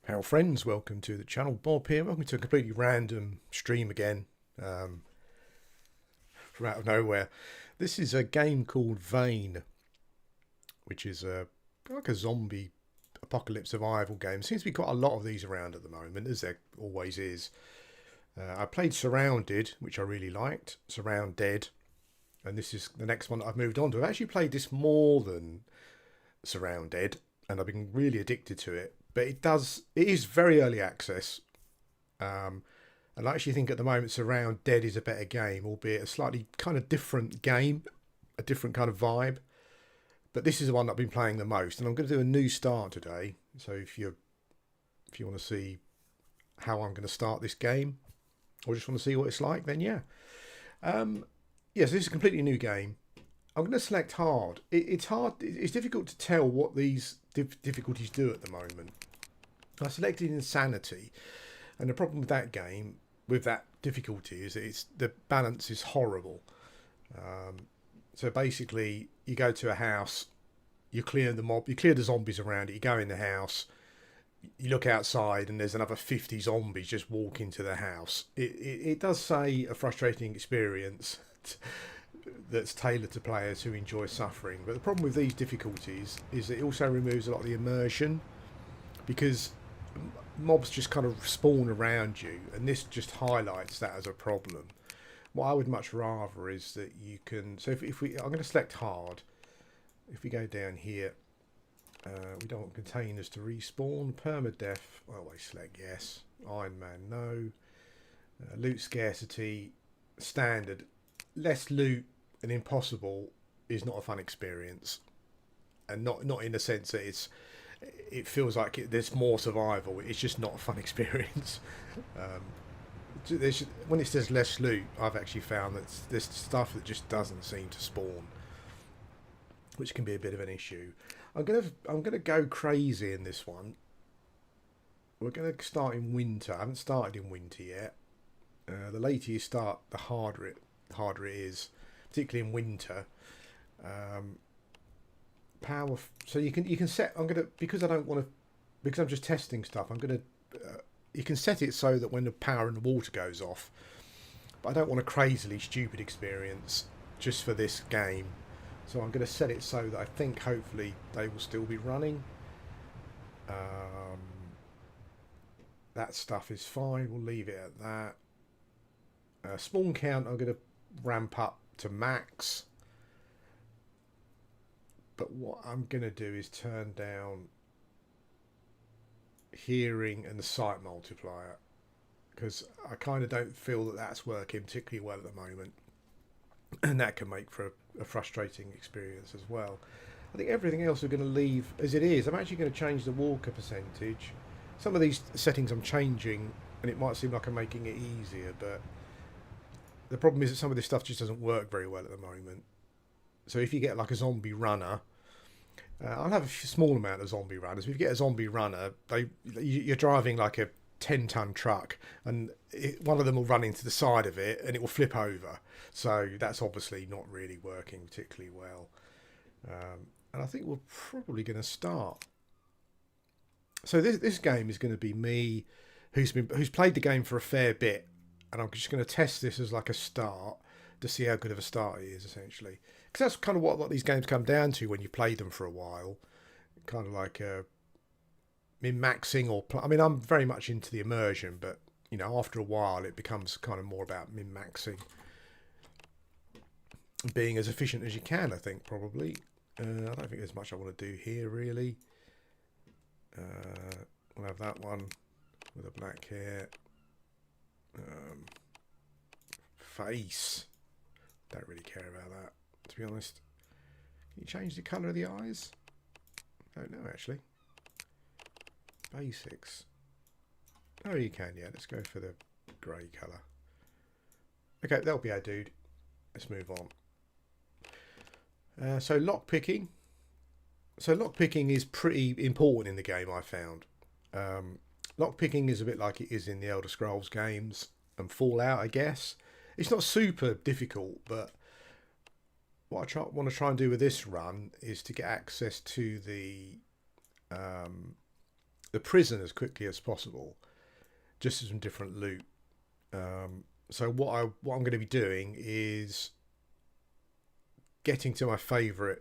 Hello friends, welcome to the channel. Bob here. Welcome to a completely random stream again, from out of nowhere. This is a game called Vane, which is like a zombie apocalypse survival game. Seems to be quite a lot of these around at the moment, as there always is. I played Surrounded, which I really liked. Surround Dead, and this is the next one that I've moved on to. I've actually played this more than Surrounded, and I've been really addicted to it. But it is very early access. And I actually think at the moment Surround Dead is a better game, albeit a slightly kind of different game, a different kind of vibe. But this is the one that I've been playing the most, and I'm going to do a new start today. So if you want to see how I'm going to start this game, or just want to see what it's like, then yeah. Yes, this is a completely new game. I'm going to select hard. It's hard. It's difficult to tell what these difficulties do at the moment. I selected insanity, and the problem with that game, with that difficulty, is that the balance is horrible. So basically, you go to a house, you clear the zombies around it. You go in the house, you look outside, and there's another 50 zombies just walk into the house. It does say a frustrating experience that's tailored to players who enjoy suffering. But the problem with these difficulties is it also removes a lot of the immersion, because mobs just kind of spawn around you, and this just highlights that as a problem. What I would much rather is that you can. So if we, I'm going to select hard. If we go down here, we don't want containers to respawn. Permadeath, I always select yes. Iron Man, no. Loot scarcity, standard. Less loot and impossible is not a fun experience, and not in the sense that it feels like there's more survival. It's just not a fun experience. When it says less loot, I've actually found that there's stuff that just doesn't seem to spawn, which can be a bit of an issue. I'm gonna go crazy in this one. We're gonna start in winter. I haven't started in winter yet. The later you start, the harder it is, particularly in winter. Power. So you can set. Because I don't want to, because I'm just testing stuff. You can set it so that when the power and the water goes off, but I don't want a crazily stupid experience just for this game. So I'm going to set it so that I think hopefully they will still be running. That stuff is fine. We'll leave it at that. Spawn count I'm going to ramp up to max. But what I'm going to do is turn down hearing and the sight multiplier, because I kind of don't feel that that's working particularly well at the moment, and that can make for a frustrating experience as well. I think everything else we're going to leave as it is. I'm actually going to change the walker percentage. Some of these settings I'm changing, and it might seem like I'm making it easier, but the problem is that some of this stuff just doesn't work very well at the moment. So if you get like a zombie runner, I'll have a small amount of zombie runners. If you get a zombie runner, you're driving like a 10-ton truck, and one of them will run into the side of it, and it will flip over. So that's obviously not really working particularly well. And I think we're probably going to start. So this game is going to be me, who's played the game for a fair bit, and I'm just going to test this as like a start to see how good of a start it is, essentially. Because that's kind of what these games come down to when you play them for a while. Kind of like min-maxing I mean, I'm very much into the immersion, but, you know, after a while it becomes kind of more about min-maxing. Being as efficient as you can, I think, probably. I don't think there's much I want to do here, really. We'll have that one with a black hair. Face. Don't really care about that, to be honest. Can you change the colour of the eyes? Don't know, actually. Basics. Oh, you can, yeah. Let's go for the grey colour. Okay, that'll be our dude. Let's move on. So lockpicking. So lockpicking is pretty important in the game, I found. Lockpicking is a bit like it is in the Elder Scrolls games and Fallout, I guess. It's not super difficult, but what I want to try and do with this run is to get access to the the prison as quickly as possible, just as some different loot. So what I'm going to be doing is getting to my favourite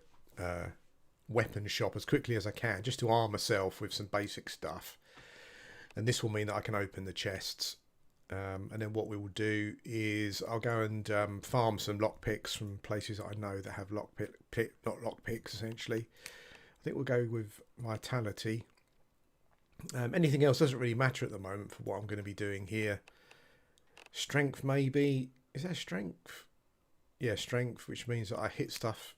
weapon shop as quickly as I can, just to arm myself with some basic stuff. And this will mean that I can open the chests. And then what we will do is I'll go and farm some lockpicks from places that I know that have not lockpicks essentially. I think we'll go with vitality. Anything else doesn't really matter at the moment for what I'm going to be doing here. Strength maybe. Is that strength? Yeah, strength, which means that I hit stuff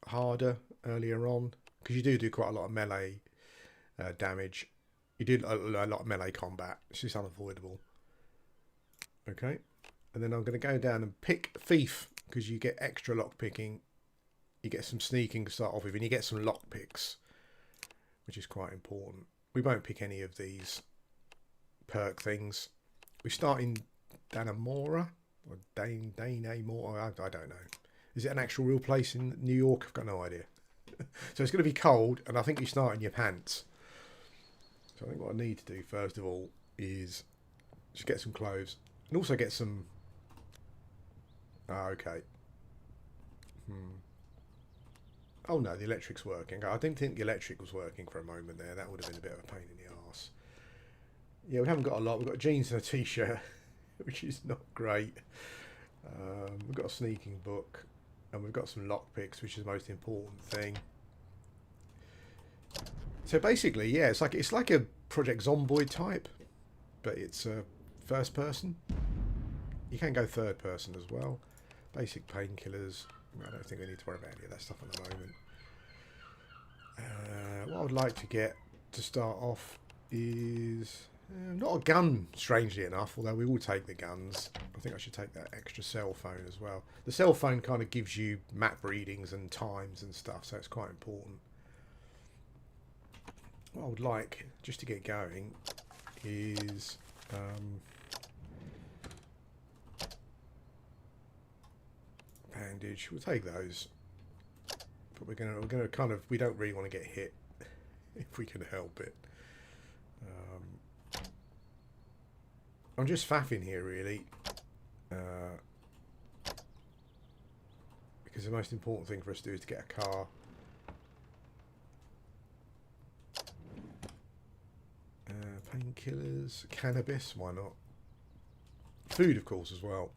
harder earlier on, because you do quite a lot of melee damage. You do a lot of melee combat. It's just unavoidable. Okay, and then I'm going to go down and pick thief, because you get extra lock picking. You get some sneaking to start off with, and you get some lock picks, which is quite important. We won't pick any of these perk things. We start in Danamora or Danamora. I don't know. Is it an actual real place in New York? I've got no idea. So it's going to be cold, and I think you start in your pants. So I think what I need to do first of all is just get some clothes. And also get some... okay. Oh no, the electric's working. I didn't think the electric was working for a moment there. That would have been a bit of a pain in the arse. Yeah, we haven't got a lot. We've got jeans and a t-shirt, which is not great. We've got a sneaking book. And we've got some lockpicks, which is the most important thing. So basically, yeah, it's like a Project Zomboid type. But it's first person. You can go third person as well. Basic painkillers. I don't think we need to worry about any of that stuff at the moment. What I would like to get to start off is not a gun, strangely enough, although we will take the guns. I think I should take that extra cell phone as well. The cell phone kind of gives you map readings and times and stuff, so it's quite important. What I would like, just to get going, is bandage. We'll take those, but we're gonna kind of, we don't really want to get hit if we can help it. I'm just faffing here really, because the most important thing for us to do is to get a car. Painkillers, cannabis, why not? Food, of course, as well.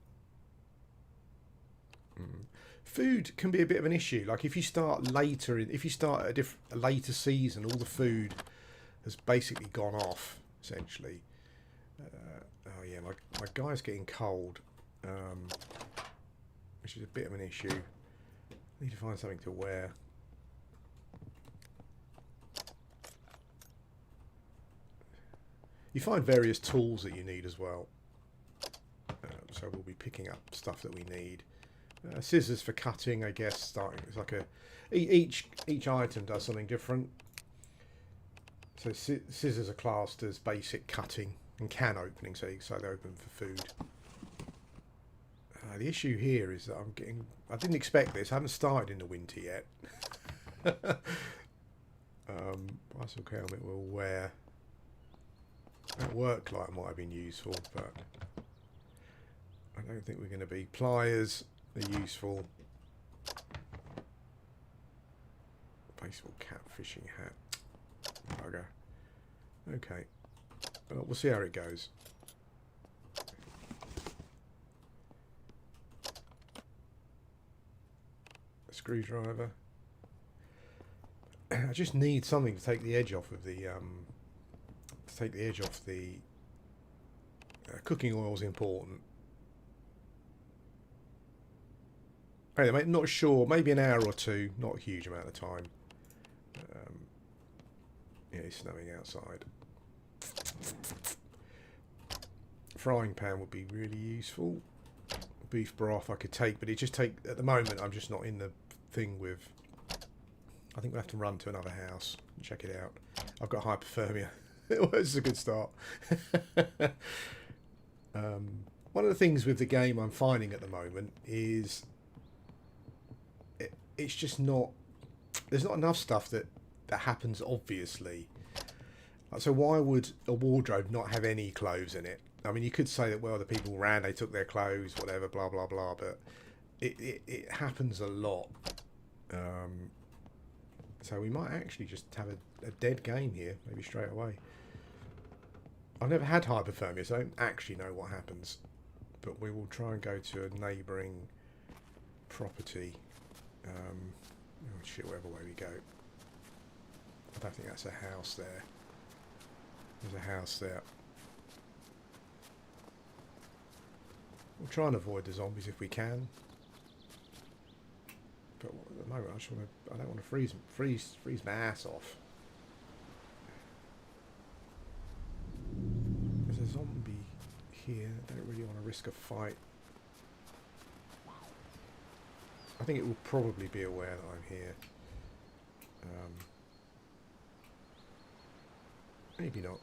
Food can be a bit of an issue. Like if you start later, if you start at a later season, all the food has basically gone off, essentially. Oh yeah, my guy's getting cold, which is a bit of an issue. I need to find something to wear. You find various tools that you need as well. So we'll be picking up stuff that we need. Scissors for cutting, I guess. Starting, it's like a each item does something different. So scissors are classed as basic cutting and can opening, so they open for food. The issue here is that I didn't expect this. I haven't started in the winter yet. Bicycle helmet we'll wear. That work light might have been useful, but I don't think we're going to be. Pliers are useful. Baseball cap, fishing hat. Bugger. Okay. Well, we'll see how it goes. A screwdriver. I just need something to take the edge off of the cooking oil is important. Anyway, mate, not sure. Maybe an hour or two. Not a huge amount of time. Yeah, it's snowing outside. Frying pan would be really useful. Beef broth I could take, but it just take at the moment. I'm just not in the thing with. I think we'll have to run to another house and check it out. I've got hypothermia. This is a good start. One of the things with the game I'm finding at the moment is it's just not. There's not enough stuff that happens obviously. So why would a wardrobe not have any clothes in it? I mean, you could say that, well, the people ran, they took their clothes, whatever, blah, blah, blah, but it happens a lot. So we might actually just have a dead game here, maybe straight away. I've never had hypothermia, so I don't actually know what happens. But we will try and go to a neighbouring property. Oh shit, wherever way we go. I don't think that's a house there. There's a house there. We'll try and avoid the zombies if we can. But at the moment, I don't want to freeze my ass off. There's a zombie here. I don't really want to risk a fight. I think it will probably be aware that I'm here. Maybe not.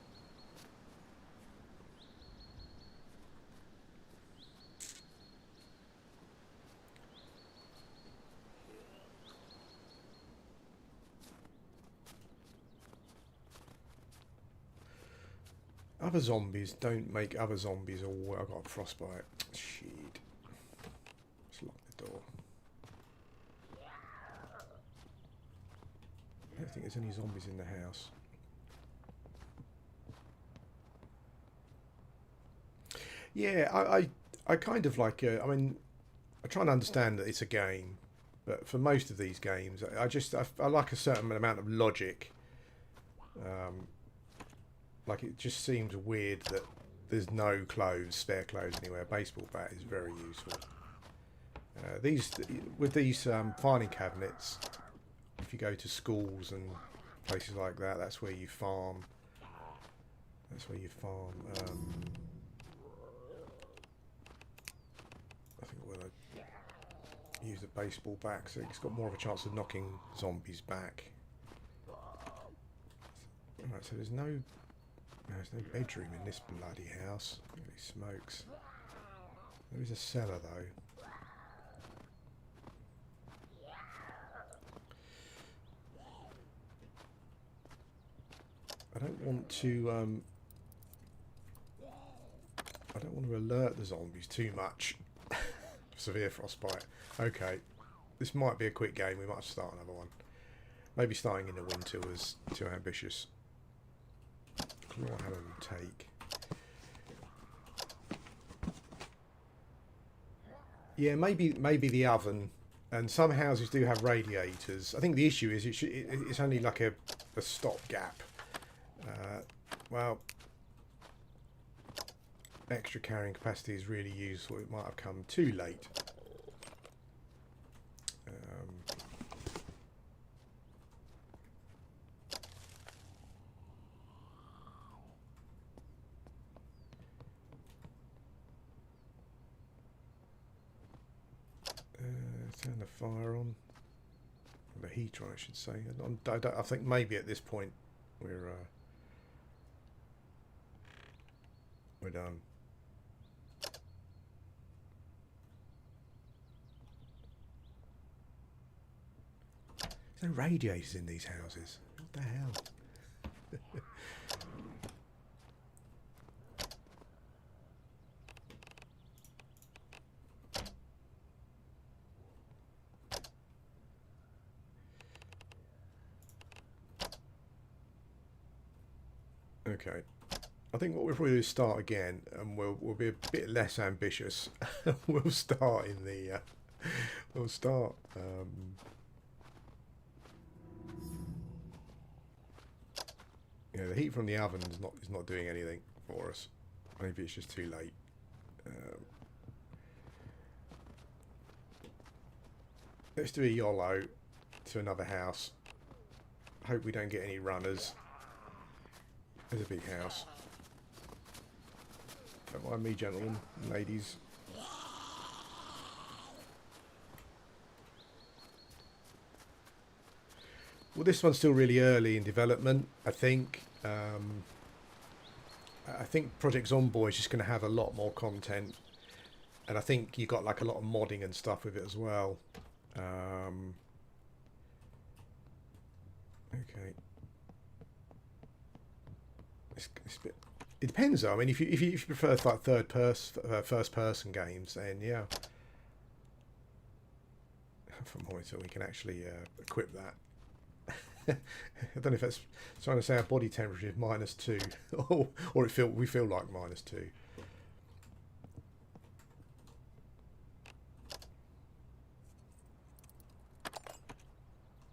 Other zombies don't make other zombies all... I've got a frostbite. Shit. Let's lock the door. I don't think there's any zombies in the house. Yeah, I kind of like... I mean, I try and understand that it's a game. But for most of these games, I like a certain amount of logic. Like, it just seems weird that there's no clothes, spare clothes anywhere. A baseball bat is very useful. With these filing cabinets, if you go to schools and places like that, that's where you farm. That's where you farm. I think we're going to use the baseball bat, so it's got more of a chance of knocking zombies back. Alright, so there's no bedroom in this bloody house. Holy smokes. There is a cellar though. I don't want to alert the zombies too much. Severe frostbite. Okay. This might be a quick game, we might start another one. Maybe starting in the winter was too ambitious. Claw hammer will take. Yeah, maybe the oven. And some houses do have radiators. I think the issue is it's only like a stopgap. Well, extra carrying capacity is really useful. It might have come too late. Turn the fire on. The heater on, I should say. I think maybe at this point we're done. There's no radiators in these houses. What the hell? Okay, I think what we'll probably do is start again, and we'll be a bit less ambitious. We'll start in the we'll start yeah, the heat from the oven is not doing anything for us. Maybe it's just too late. Let's do a YOLO to another house. Hope we don't get any runners. There's a big house. Don't mind me, gentlemen and ladies. Well, this one's still really early in development, I think. I think Project Zomboid is just going to have a lot more content. And I think you got like a lot of modding and stuff with it as well. Okay. it's a bit, it depends though. I mean, if you prefer like first person games, then yeah. For monitor, we can actually equip that. I don't know if that's trying to say our body temperature is -2, or we feel like -2.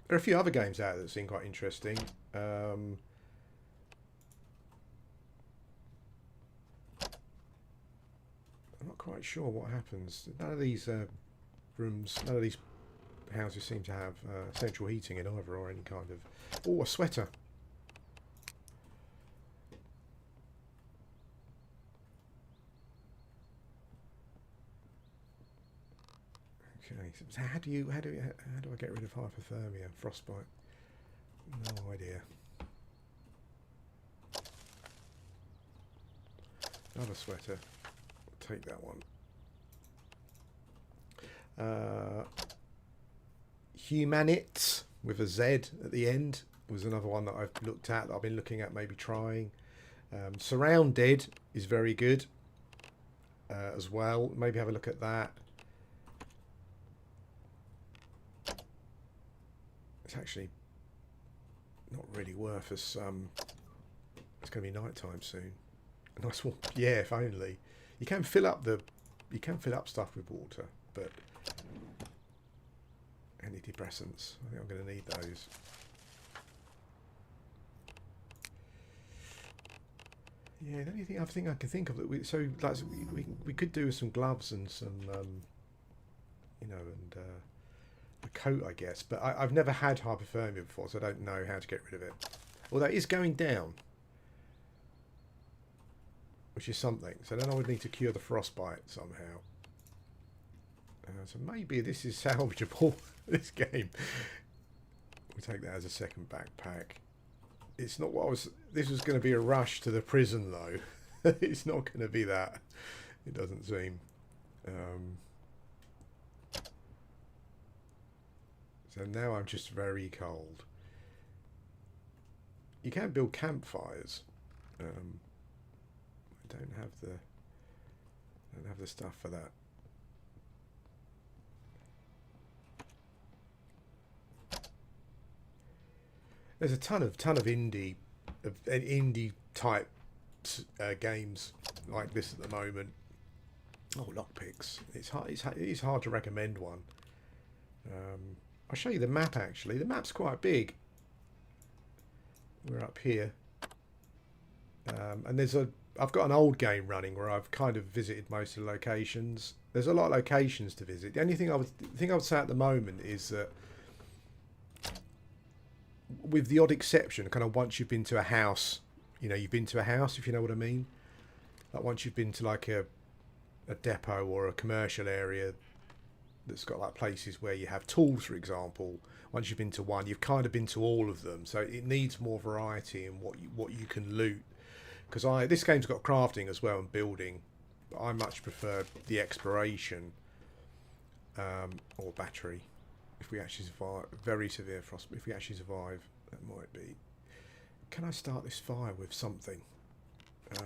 There are a few other games out there that seem quite interesting. I'm not quite sure what happens. None of these rooms, none of these houses seem to have central heating in either, or any kind of... Oh, a sweater. Okay, so how do I get rid of hypothermia, frostbite? No idea. Another sweater. I'll take that one. Humanit with a Z at the end was another one that I've looked at, that I've been looking at maybe trying. Surrounded is very good as well. Maybe have a look at that. It's actually not really worth us. It's going to be night time soon. A nice one. Yeah, if only. You can fill up stuff with water, but antidepressants. I think I'm going to need those. Yeah, the only thing I can think of that we could do with some gloves and some and a coat, I guess. But I've never had hypothermia before, so I don't know how to get rid of it. Although it is going down, which is something. So then I would need to cure the frostbite somehow. So maybe this is salvageable. This game. We'll take that as a second backpack. It's not what I was... This was going to be a rush to the prison, though. It's not going to be that. It doesn't seem. So now I'm just very cold. You can build campfires. I don't have the stuff for that. There's a ton of indie type games like this at the moment. Oh, Lockpicks. It is hard to recommend one. I'll show you the map actually. The map's quite big. We're up here, and I've got an old game running where I've kind of visited most of the locations. There's a lot of locations to visit. The only thing I would say at the moment is that, with the odd exception, kind of once you've been to a house, you've been to a house, if you know what I mean. Like once you've been to like a depot or a commercial area that's got like places where you have tools, for example. Once you've been to one, you've kind of been to all of them. So it needs more variety in what you can loot. Because this game's got crafting as well and building, but I much prefer the exploration or battery. If we actually survive very severe frost, if we actually survive, that might be. Can I start this fire with something? If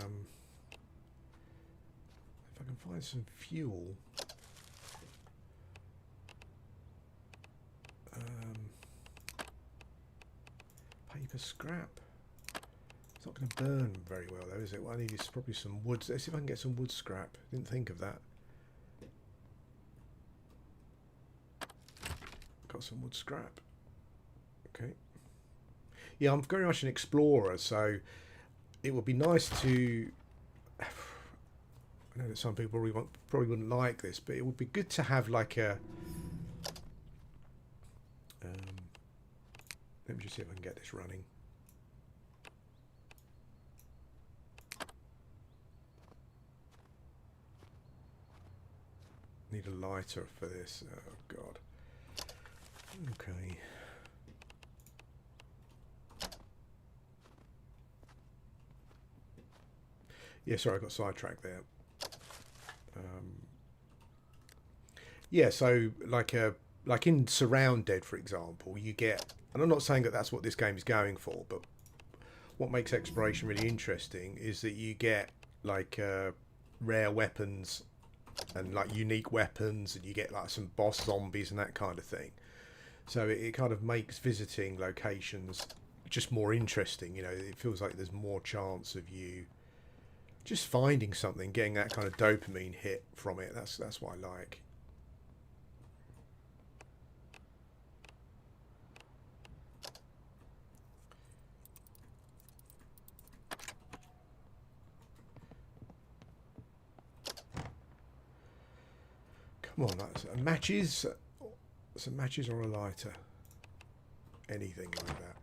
I can find some fuel. Paper scrap. It's not going to burn very well though, is it? What I need is probably some wood. Let's see if I can get some wood scrap. Didn't think of that. Got some wood scrap. Okay. Yeah, I'm very much an explorer, so it would be nice to... I know that some people probably wouldn't like this, but it would be good to have like a... let me just see if I can get this running. Need a lighter for this. Oh God. Okay. Yeah, sorry, I got sidetracked there. Yeah, so like in Surrounded, for example, you get, and I'm not saying that that's what this game is going for, but what makes exploration really interesting is that you get like rare weapons and like unique weapons, and you get like some boss zombies and that kind of thing. So it kind of makes visiting locations just more interesting. You know, it feels like there's more chance of you just finding something, getting that kind of dopamine hit from it. That's what I like. Come on, that's matches. Some matches or a lighter. Anything like that.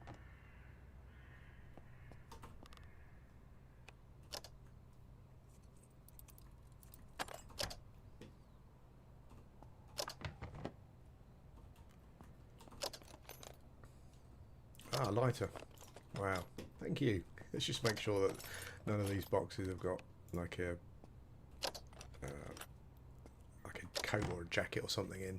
Ah, lighter. Wow. Thank you. Let's just make sure that none of these boxes have got like a coat or a jacket or something in.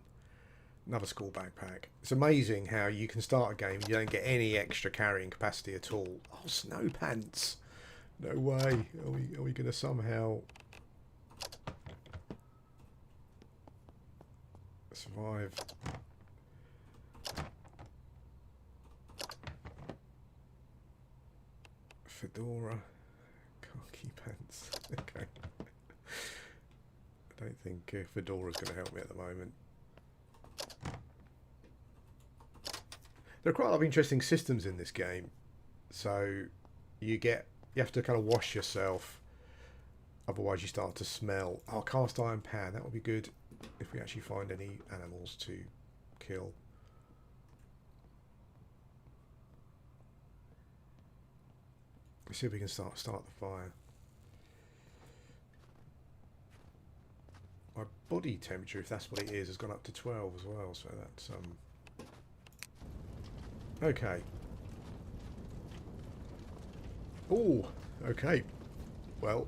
Another school backpack. It's amazing how you can start a game, you don't get any extra carrying capacity at all. Oh, snow pants. No way. Are we going to somehow survive? Fedora. Khaki pants. Okay. I don't think Fedora's going to help me at the moment. There are quite a lot of interesting systems in this game. So you have to kind of wash yourself, otherwise you start to smell. Oh, cast iron pan, that would be good if we actually find any animals to kill. Let's see if we can start the fire. My body temperature, if that's what it is, has gone up to 12 as well, so that's okay. Oh, okay. Well,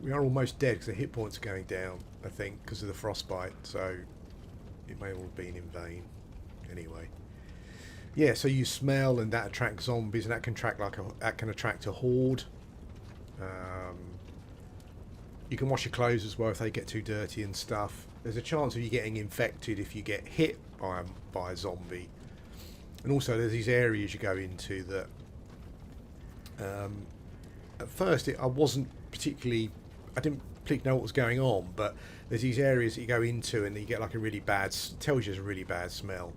we are almost dead because the hit points are going down, I think, because of the frostbite, so it may all have been in vain. Anyway. Yeah, so you smell and that attracts zombies, and that can attract a horde. You can wash your clothes as well if they get too dirty and stuff. There's a chance of you getting infected if you get hit by a zombie. And also there's these areas you go into that at first I didn't particularly know what was going on, but there's these areas that you go into and you get like a really bad, tells you there's a really bad smell.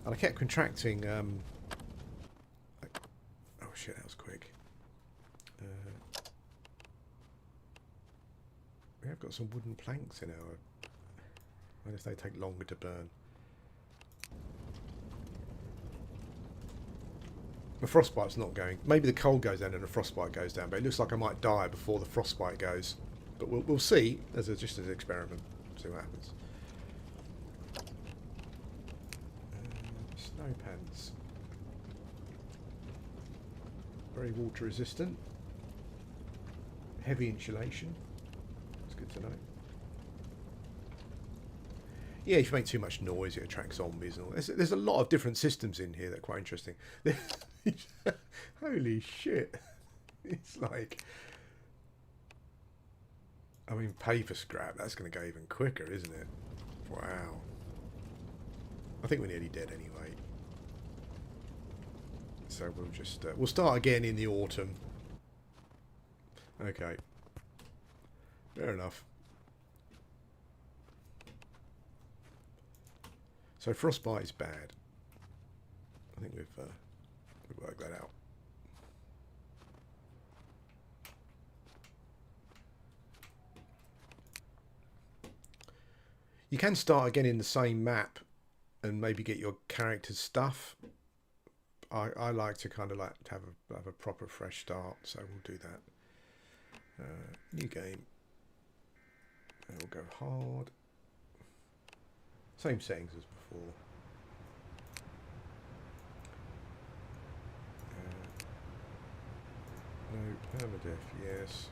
And I kept contracting oh shit, that was quick. We have got some wooden planks in our... I wonder if they take longer to burn. The frostbite's not going... Maybe the cold goes down and the frostbite goes down, but it looks like I might die before the frostbite goes. But we'll see, just as an experiment. See what happens. Snow pants. Very water resistant. Heavy insulation. Good to know. Yeah, if you make too much noise, it attracts zombies and all. There's a lot of different systems in here that are quite interesting. Holy shit! It's like, I mean, paper scrap. That's going to go even quicker, isn't it? Wow. I think we're nearly dead anyway. So we'll just we'll start again in the autumn. Okay. Fair enough. So frostbite is bad. I think we've worked that out. You can start again in the same map and maybe get your character's stuff. I like to kind of like to have a proper fresh start, so we'll do that. New game. And we'll go hard. Same settings as before. No permadeath, yes.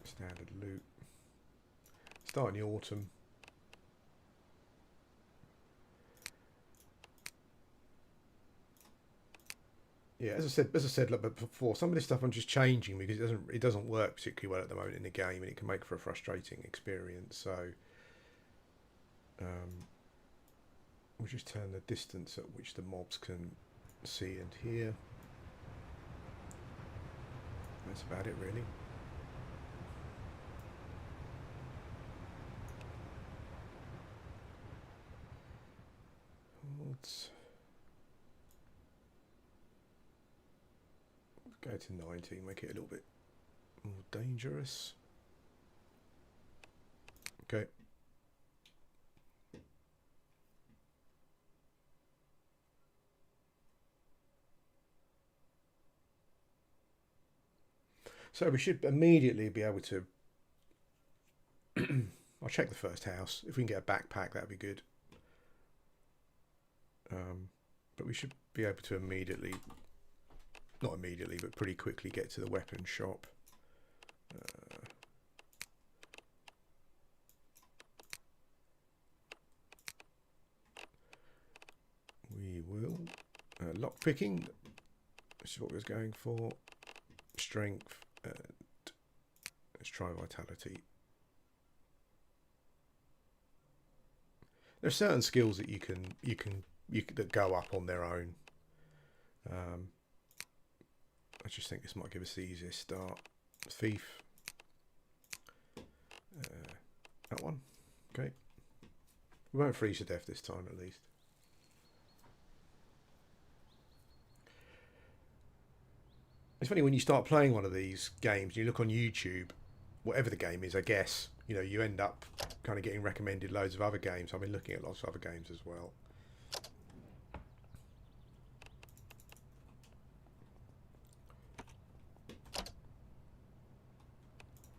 Standard loot. Start in the autumn. Yeah, as I said like before, some of this stuff I'm just changing because it doesn't work particularly well at the moment in the game, and it can make for a frustrating experience. So um, we'll just turn the distance at which the mobs can see and hear. That's about it, really. Let's go to 19, make it a little bit more dangerous. Okay. So we should immediately be able to... I'll check the first house. If we can get a backpack, that'd be good. But we should be able to immediately... Not immediately, but pretty quickly get to the weapon shop. We will... lockpicking. This is what we was going for. Strength. And let's try vitality. There are certain skills that you can that go up on their own. I just think this might give us the easiest start. Thief. That one. Okay. We won't freeze to death this time, at least. It's funny when you start playing one of these games, you look on YouTube, whatever the game is, I guess, you know, you end up kind of getting recommended loads of other games. I've been looking at lots of other games as well.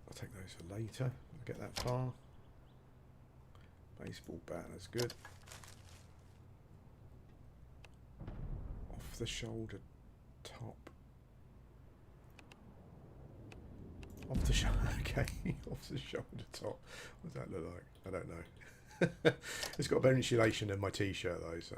I'll take those for later. I'll get that far. Baseball bat, that's good. Off the shoulder top. Off the shoulder, okay. Off the shoulder top. What does that look like? I don't know. It's got better insulation than my t-shirt though, so.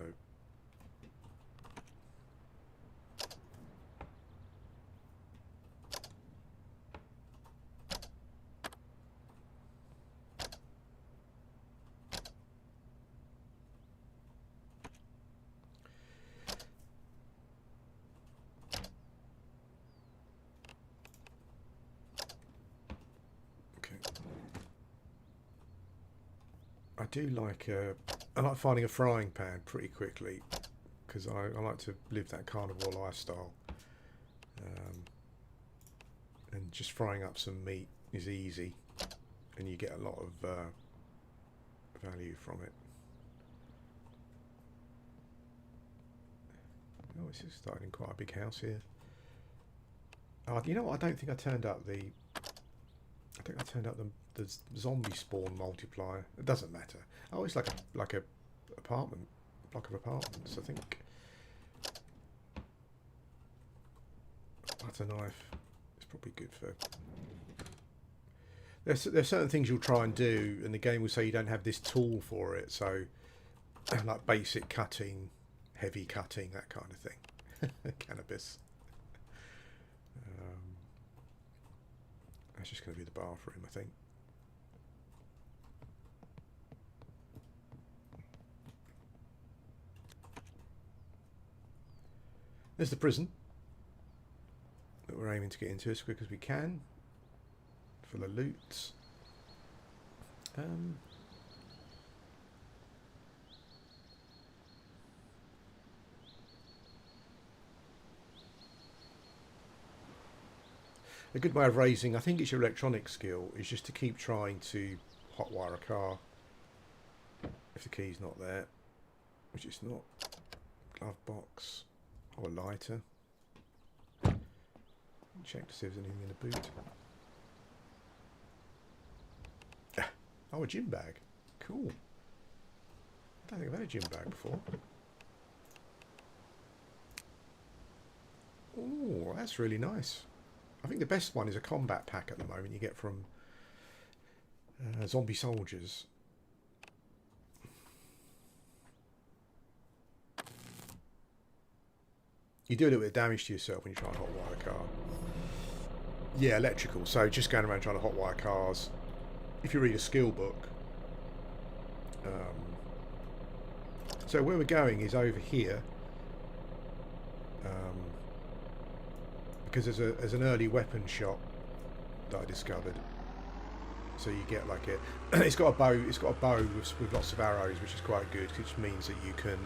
I do like I like finding a frying pan pretty quickly because I like to live that carnivore lifestyle, and just frying up some meat is easy and you get a lot of value from it. Oh, this is starting in quite a big house here. Oh, you know what? I don't think I turned up the... I think I turned up the zombie spawn multiplier. It doesn't matter. Oh, it's like a apartment, block of apartments. I think butter knife is probably good for. There's certain things you'll try and do, and the game will say you don't have this tool for it. So, like basic cutting, heavy cutting, that kind of thing. Cannabis. That's just going to be the bathroom, I think. There's the prison that we're aiming to get into as quick as we can for the loot. A good way of raising, I think it's your electronic skill, is just to keep trying to hotwire a car if the key's not there, which it's not. Glove box. Oh, a lighter. Check to see if there's anything in the boot. Oh, a gym bag. Cool. I don't think I've had a gym bag before. Oh, that's really nice. I think the best one is a combat pack at the moment you get from zombie soldiers. You do a little bit of damage to yourself when you try and hotwire a car. Yeah, electrical. So just going around trying to hotwire cars. If you read a skill book. So where we're going is over here. Because there's an early weapon shop that I discovered. So you get like a, it's got a bow with lots of arrows, which is quite good, which means that you can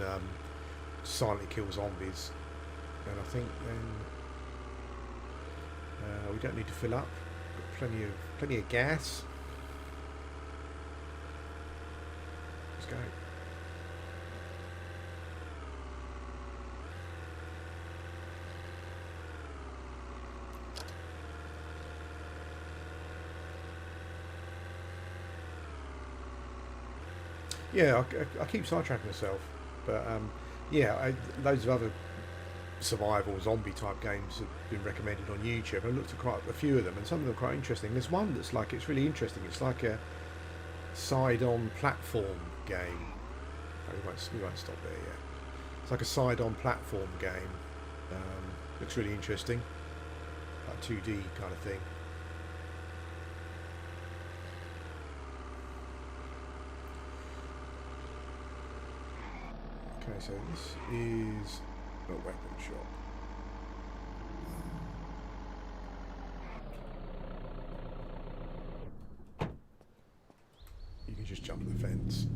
silently kill zombies. And I think then we don't need to fill up. Got plenty of gas. Let's go. Yeah, I keep sidetracking myself, but yeah, loads of other survival zombie type games have been recommended on YouTube. I looked at quite a few of them, and some of them are quite interesting. There's one that's like, it's really interesting. It's like a side-on platform game. Oh, we won't stop there yet. It's like a side-on platform game. Looks really interesting, like 2D kind of thing. Okay, so this is a weapon shop. You can just jump the fence.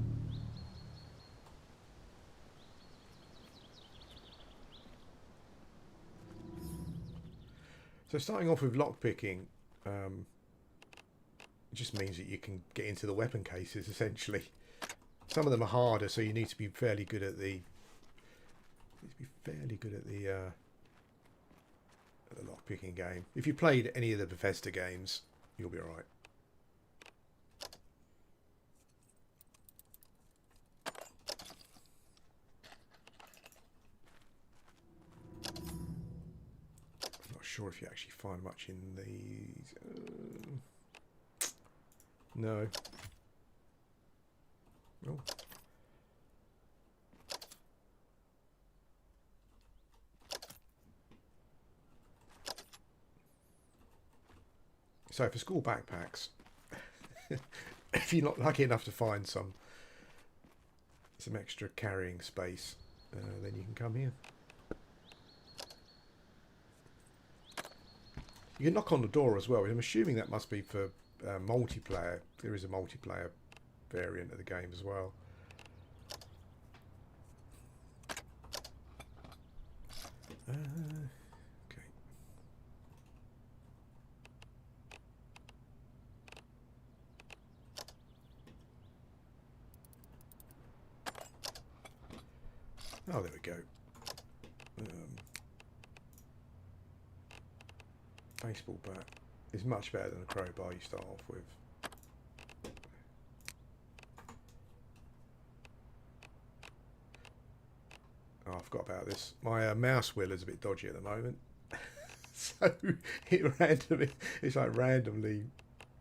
So starting off with lockpicking, it just means that you can get into the weapon cases essentially. Some of them are harder, so you need to be fairly good at the. The lockpicking game. If you played any of the Bethesda games, you'll be alright. I'm not sure if you actually find much in these. No. Oh. So for school backpacks, if you're not lucky enough to find some extra carrying space, then you can come here. You can knock on the door as well. I'm assuming that must be for multiplayer. There is a multiplayer variant of the game as well. Okay. Oh, there we go. Baseball bat is much better than a crowbar you start off with. Oh, I forgot about this. My mouse wheel is a bit dodgy at the moment. So it's like randomly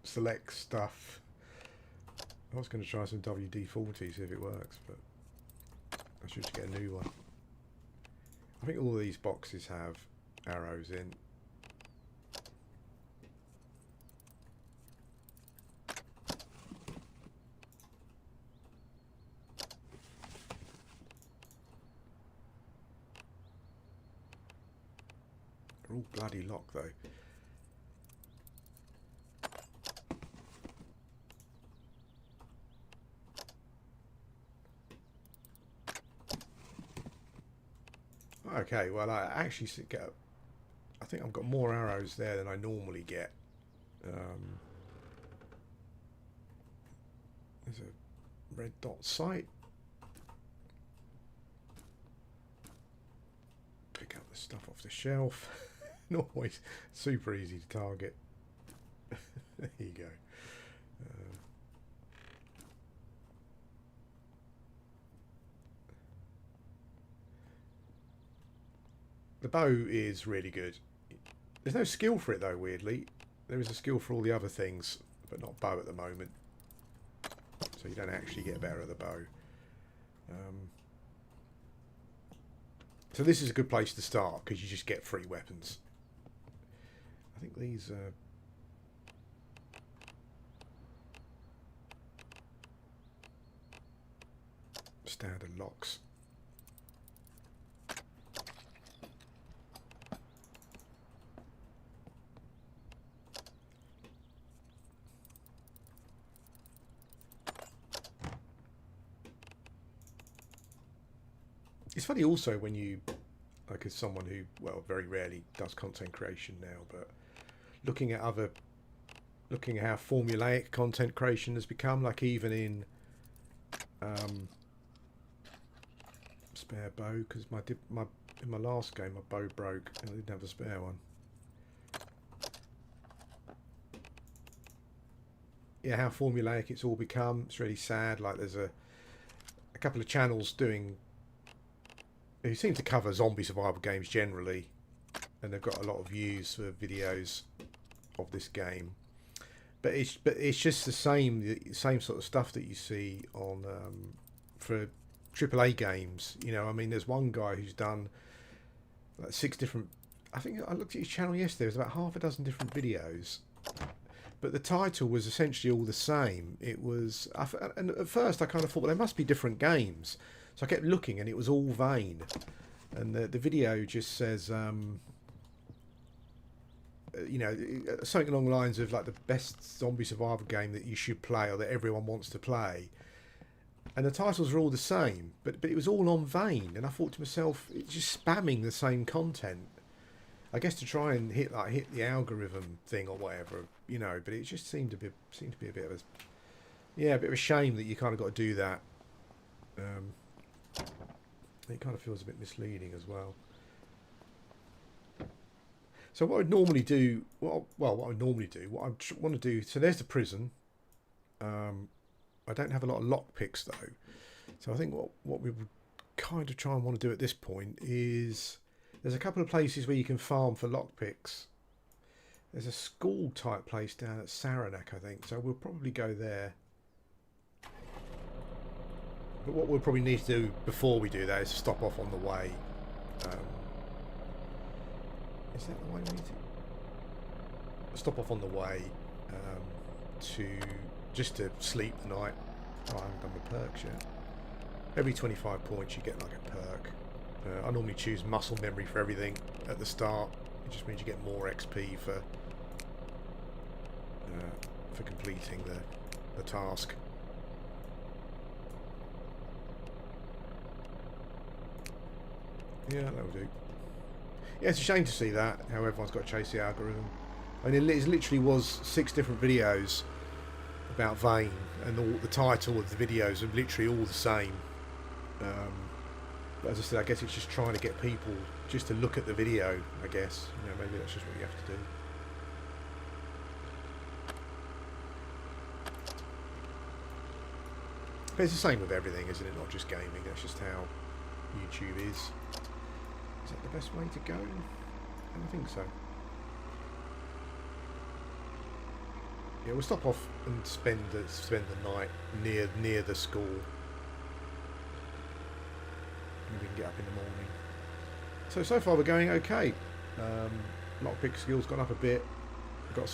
selects stuff. I was going to try some WD-40, see if it works, but I should just get a new one. I think all these boxes have arrows in. They're all bloody locked though. Okay, well I actually get. I think I've got more arrows there than I normally get. There's a red dot sight. Pick up the stuff off the shelf. Not always super easy to target. There you go. The bow is really good. There's no skill for it though, weirdly. There is a skill for all the other things, but not bow at the moment. So you don't actually get better at the bow. So this is a good place to start because you just get free weapons. I think these standard locks. It's funny also when you, like, as someone who, well, very rarely does content creation now, but looking at how formulaic content creation has become, like even in spare bow, because in my last game my bow broke and I didn't have a spare one. Yeah, how formulaic it's all become. It's really sad. Like there's a couple of channels who seem to cover zombie survival games generally, and they've got a lot of views for videos of this game. But it's just the same sort of stuff that you see on for AAA games. You know, I mean, there's one guy who's done like 6 different. I think I looked at his channel yesterday. There's about half a dozen different videos, but the title was essentially all the same. It was, and at first I kind of thought, well, there must be different games. So I kept looking, and it was all Vane, and the video just says, you know, something along the lines of like the best zombie survival game that you should play or that everyone wants to play, and the titles are all the same, but it was all on Vane, and I thought to myself, it's just spamming the same content, I guess, to try and hit the algorithm thing or whatever, you know. But it just seemed to be a bit of a shame that you kind of got to do that. It kind of feels a bit misleading as well. So what I'd normally do, what I want to do, so there's the prison. I don't have a lot of lockpicks though. So I think what we would kind of try and want to do at this point is, there's a couple of places where you can farm for lockpicks. There's a school type place down at Saranac, I think. So we'll probably go there. But what we'll probably need to do before we do that is stop off on the way. Is that the way we need to? Stop off on the way to sleep the night. Oh, I haven't done the perks yet. Every 25 points you get like a perk. I normally choose muscle memory for everything at the start. It just means you get more XP for completing the task. Yeah, that'll do. Yeah, it's a shame to see that, how everyone's got to chase the algorithm. I mean, it literally was 6 different videos about Vane, and the title of the videos are literally all the same. But as I said, I guess it's just trying to get people just to look at the video, I guess. You know, maybe that's just what you have to do. But it's the same with everything, isn't it? Not just gaming, that's just how YouTube is. Is that the best way to go? I don't think so. Yeah, we'll stop off and spend the night near the school. And we can get up in the morning. So far we're going okay. Lockpick skills gone up a bit. We've got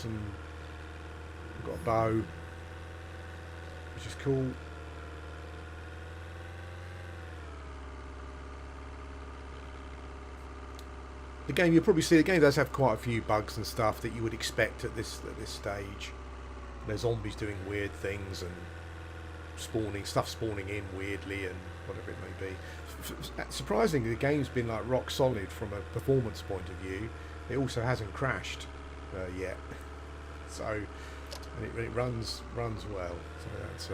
a bow, which is cool. The game, you'll probably see, the game does have quite a few bugs and stuff that you would expect at this stage. There's zombies doing weird things and stuff spawning in weirdly and whatever it may be. Surprisingly, the game's been like rock solid from a performance point of view. It also hasn't crashed yet, so and it runs well. So that's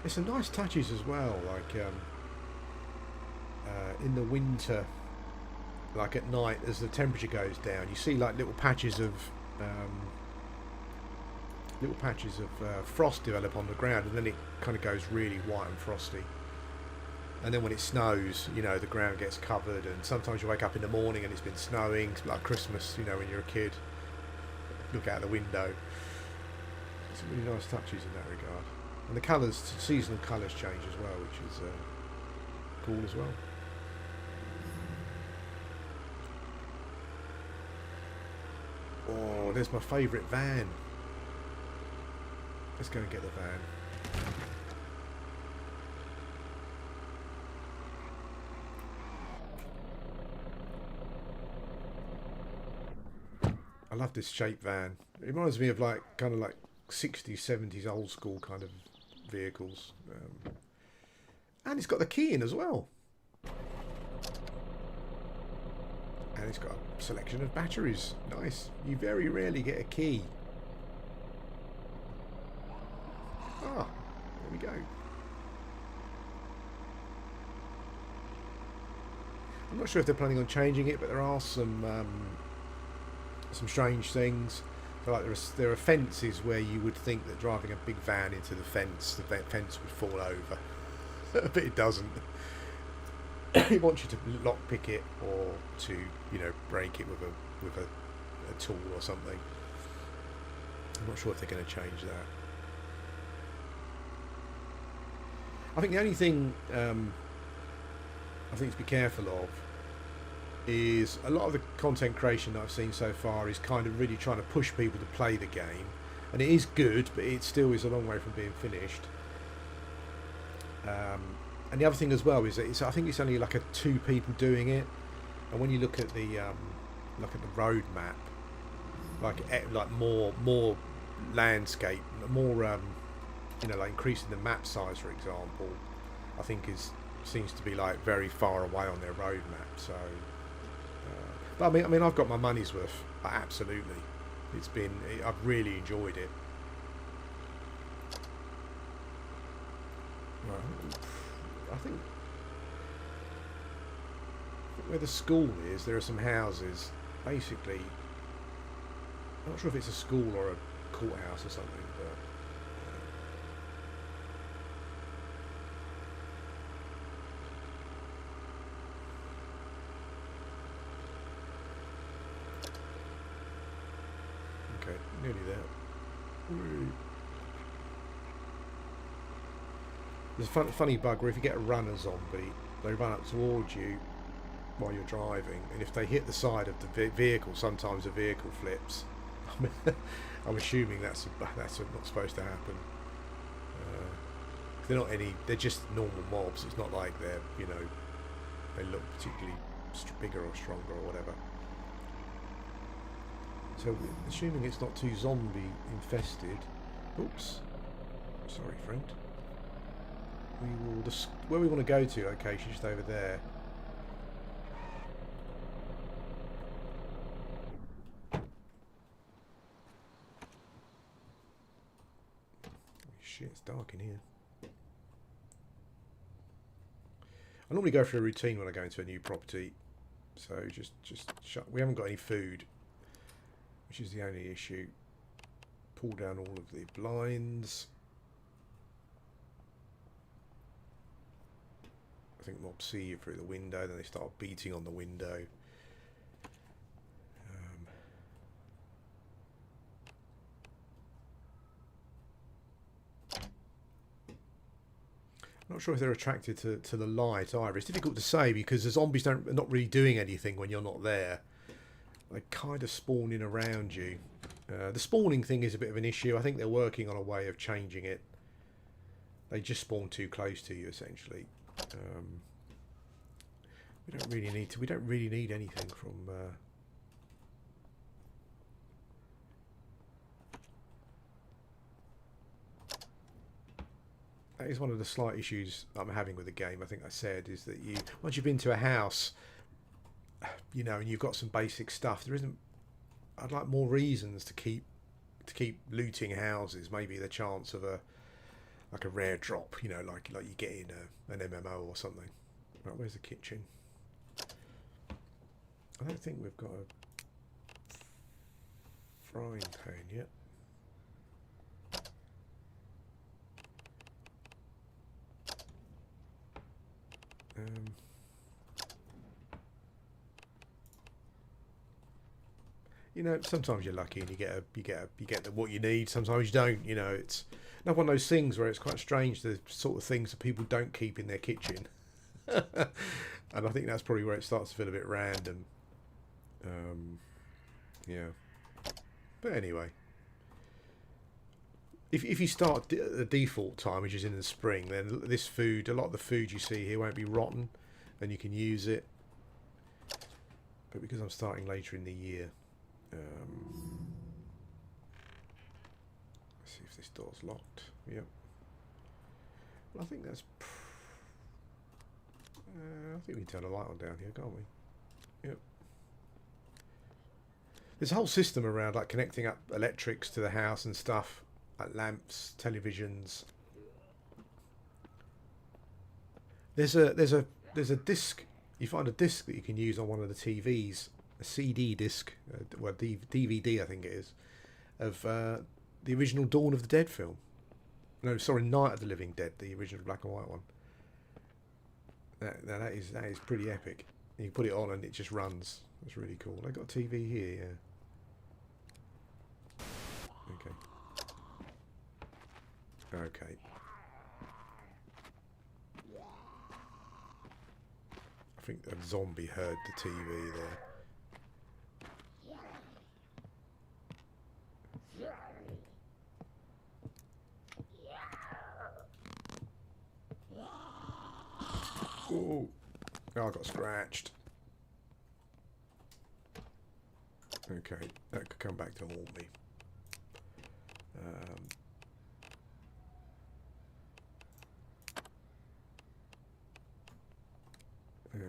There's some nice touches as well, like in the winter, like at night as the temperature goes down, you see like little patches of frost develop on the ground, and then it kind of goes really white and frosty. And then when it snows, you know, the ground gets covered, and sometimes you wake up in the morning and it's been snowing. It's like Christmas, you know, when you're a kid. Look out the window. some really nice touches in that regard. And the colours, seasonal colours change as well, which is cool as well. Oh, there's my favourite van. Let's go and get the van. I love this shape van. It reminds me of like kind of like 60s, 70s old school kind of vehicles. And it's got the key in as well. And it's got a selection of batteries. Nice. You very rarely get a key. Ah, there we go. I'm not sure if they're planning on changing it, but there are some strange things. So like there are fences where you would think that driving a big van into the fence would fall over, but it doesn't. It wants you to lockpick it or to break it with a tool or something. I'm not sure if they're going to change that. I think the only thing I think to be careful of is a lot of the content creation that I've seen so far is kind of really trying to push people to play the game, and it is good, but it still is a long way from being finished. And the other thing as well is that I think it's only like 2 people doing it, and when you look at the road map, like more landscape, more like increasing the map size, for example, I think seems to be like very far away on their road map. So, but I mean, I've got my money's worth. Absolutely, I've really enjoyed it. Right. I think where the school is, there are some houses. Basically, I'm not sure if it's a school or a courthouse or something, but okay, nearly there. There's a funny bug where if you get a runner zombie, they run up towards you while you're driving, and if they hit the side of the vehicle, sometimes the vehicle flips. I'm assuming that's not supposed to happen. They're just normal mobs. It's not like they look particularly bigger or stronger or whatever. So assuming it's not too zombie infested. Oops, sorry friend. We will where we want to go to location just over there. Shit, it's dark in here. I normally go for a routine when I go into a new property, so just shut. We haven't got any food, which is the only issue. Pull down all of the blinds. I think mobs see you through the window, then they start beating on the window. I'm not sure if they're attracted to the light either. It's difficult to say because the zombies are not really doing anything when you're not there. They kind of spawn in around you. The spawning thing is a bit of an issue. I think they're working on a way of changing it. They just spawn too close to you, essentially. We don't really need anything from. That is one of the slight issues I'm having with the game. I think I said is that once you've been to a house, and you've got some basic stuff. There isn't. I'd like more reasons to keep looting houses. Maybe the chance of a rare drop. Like you get in an MMO or something. Right, where's the kitchen? I don't think we've got a frying pan yet. you know, sometimes you're lucky and you get what you need. Sometimes you don't. You know, it's not one of those things where it's quite strange, the sort of things that people don't keep in their kitchen. And I think that's probably where it starts to feel a bit random. Yeah. But anyway, if you start at the default time, which is in the spring, then this food, a lot of the food you see here won't be rotten, and you can use it. But because I'm starting later in the year, let's see if this door's locked. Yep. Well, I think that's. I think we can turn the light on down here, can't we? Yep. There's a whole system around like connecting up electrics to the house and stuff, like lamps, televisions. There's a disc. You find a disc that you can use on one of the TVs, a CD disc, well DVD I think it is, of the original Dawn of the Dead film. No, sorry, Night of the Living Dead, the original black and white one. That is pretty epic. You put it on and it just runs. That's really cool. They got a TV here, yeah. Okay. I think a zombie heard the TV there. Oh, I got scratched. Okay, that could come back to haunt me.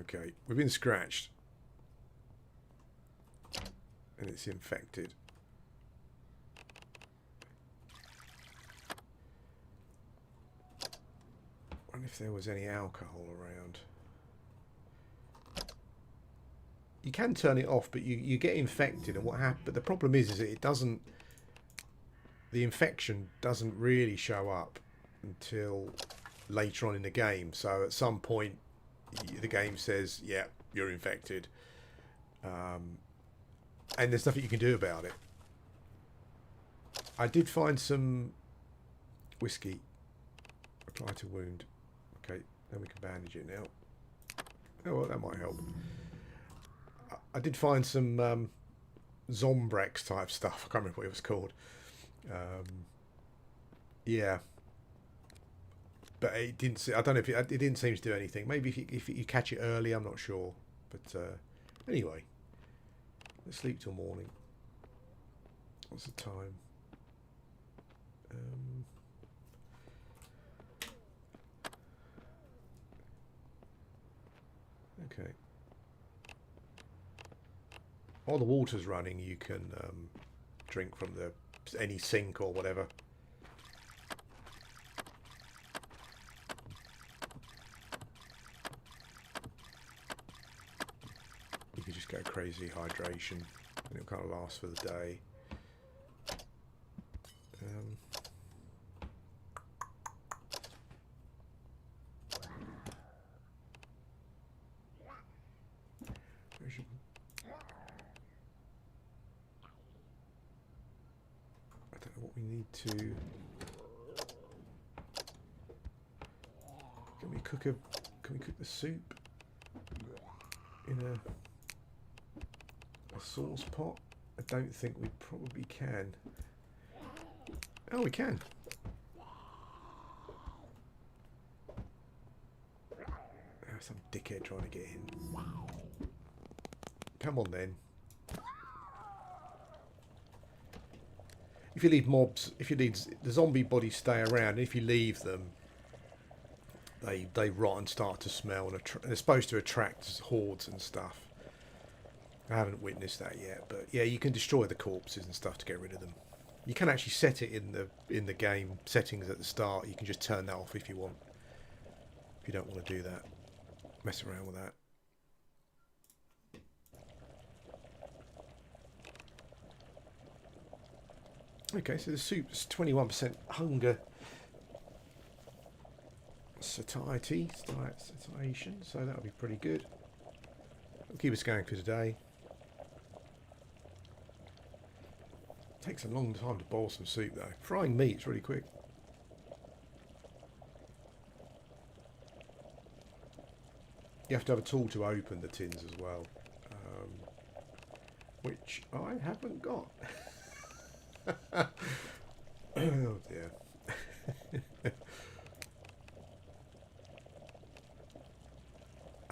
Okay, we've been scratched. And it's infected. I wonder if there was any alcohol around. You can turn it off, but you get infected, and what happens? But the problem is that it doesn't. The infection doesn't really show up until later on in the game. So at some point, the game says, "Yeah, you're infected," and there's nothing you can do about it. I did find some whiskey. Apply to wound. Okay, then we can bandage it now. Oh, well, that might help. I did find some Zombrex type stuff. I can't remember what it was called. Yeah, but it didn't. I don't know if it didn't seem to do anything. Maybe if you catch it early, I'm not sure. But anyway, let's sleep till morning. What's the time? Okay. While the water's running, you can drink from any sink or whatever. You can just go crazy hydration, and it'll kind of last for the day. To can we cook the soup in a sauce pot? I don't think we probably can. Oh, we can. Some dickhead trying to get in. Come on then. If you leave mobs, if you leave the zombie bodies stay around, and if you leave them, they rot and start to smell, and they're supposed to attract hordes and stuff. I haven't witnessed that yet, but yeah, you can destroy the corpses and stuff to get rid of them. You can actually set it in the game settings at the start. You can just turn that off if you want. If you don't want to do that, mess around with that. Okay, so the soup's 21% hunger satiation, so that'll be pretty good. It'll keep us going for today. Takes a long time to boil some soup though. Frying meat's really quick. You have to have a tool to open the tins as well, which I haven't got. Oh dear.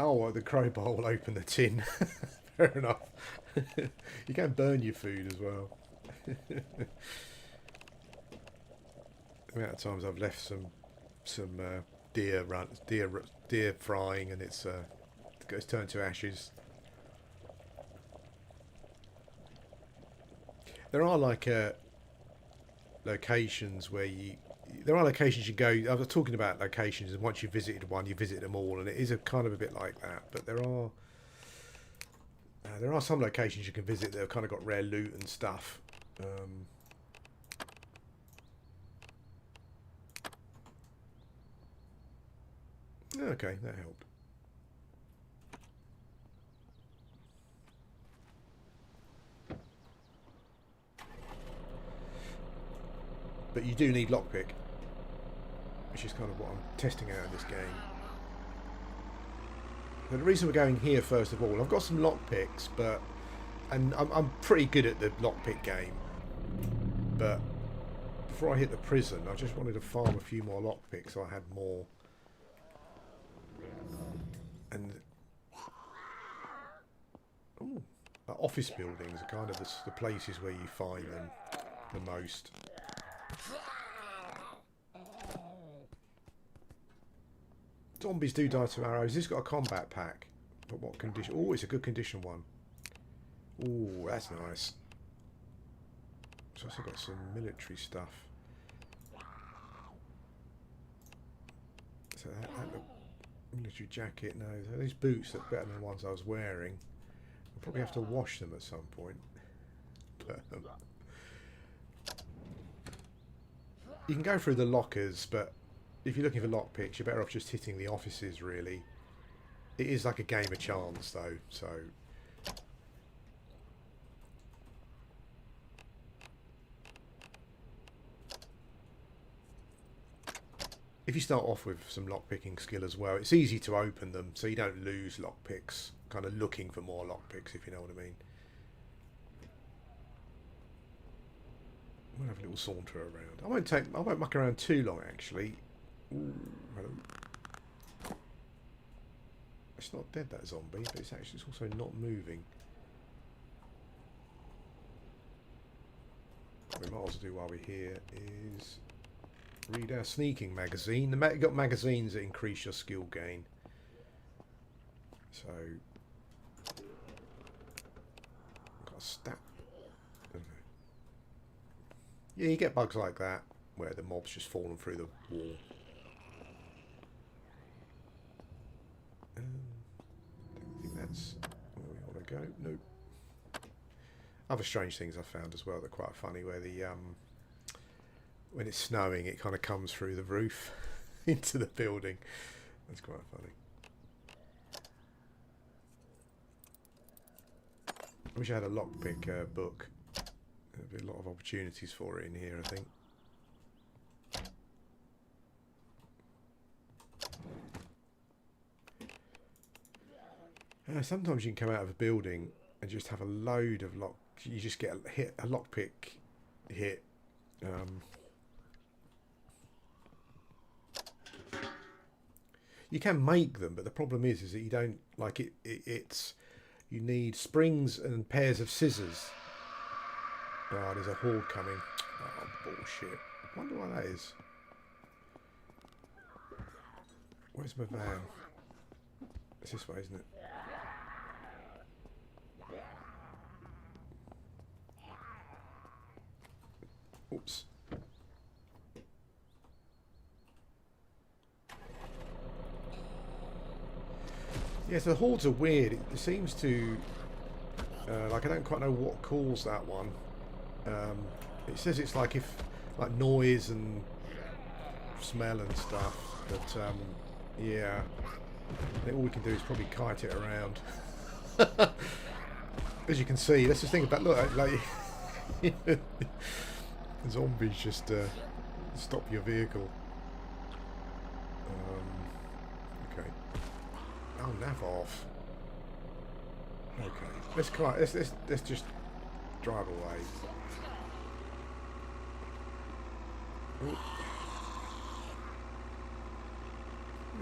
Oh, well, the crowbar will open the tin. Fair enough. You can burn your food as well. The amount of times I've left some deer frying and it's turned to ashes. There are like locations where there are locations you go. I was talking about locations, and once you've visited one, you visit them all, and it is a kind of a bit like that. But there are some locations you can visit that have kind of got rare loot and stuff. Okay, that helped. But you do need lockpick, which is kind of what I'm testing out in this game. But the reason we're going here, first of all, I've got some lockpicks, and I'm pretty good at the lockpick game. But before I hit the prison, I just wanted to farm a few more lockpicks so I had more. And office buildings are kind of the places where you find them the most. Zombies do die to arrows. This has got a combat pack. But what condition? Oh, it's a good condition one. Oh, that's nice. It's also got some military stuff. So that military jacket. No, these boots look better than the ones I was wearing. I'll probably have to wash them at some point. But, you can go through the lockers, but if you're looking for lockpicks, you're better off just hitting the offices, really. It is like a game of chance, though, so... If you start off with some lockpicking skill as well, it's easy to open them, so you don't lose lockpicks, kind of looking for more lockpicks, if you know what I mean. I'm gonna have a little saunter around. I won't muck around too long, actually. Ooh, hello. It's not dead, that zombie, but it's also not moving. What we might also do while we're here is read our sneaking magazine. You've got magazines that increase your skill gain. So, got a stat. Yeah, you get bugs like that, where the mob's just fallen through the wall. Don't think that's where we want to go. Nope. Other strange things I found as well that are quite funny, where the when it's snowing, it kind of comes through the roof into the building. That's quite funny. I wish I had a lockpick book. There'd be a lot of opportunities for it in here, I think. Sometimes you can come out of a building and just have a load of you just get a lockpick hit. You can make them, but the problem is that you don't like it. You need springs and pairs of scissors. Oh, there's a horde coming. Oh, bullshit. I wonder why that is. Where's my van? It's this way, isn't it? Oops. Yeah, so the hordes are weird. It seems to... like, I don't quite know what caused that one. It says it's like noise and smell and stuff. But, yeah. I think all we can do is probably kite it around. As you can see, let's just think about... Look, like... Zombies just stop your vehicle. Okay. Oh, nav off. Okay. Let's just drive away. Ooh.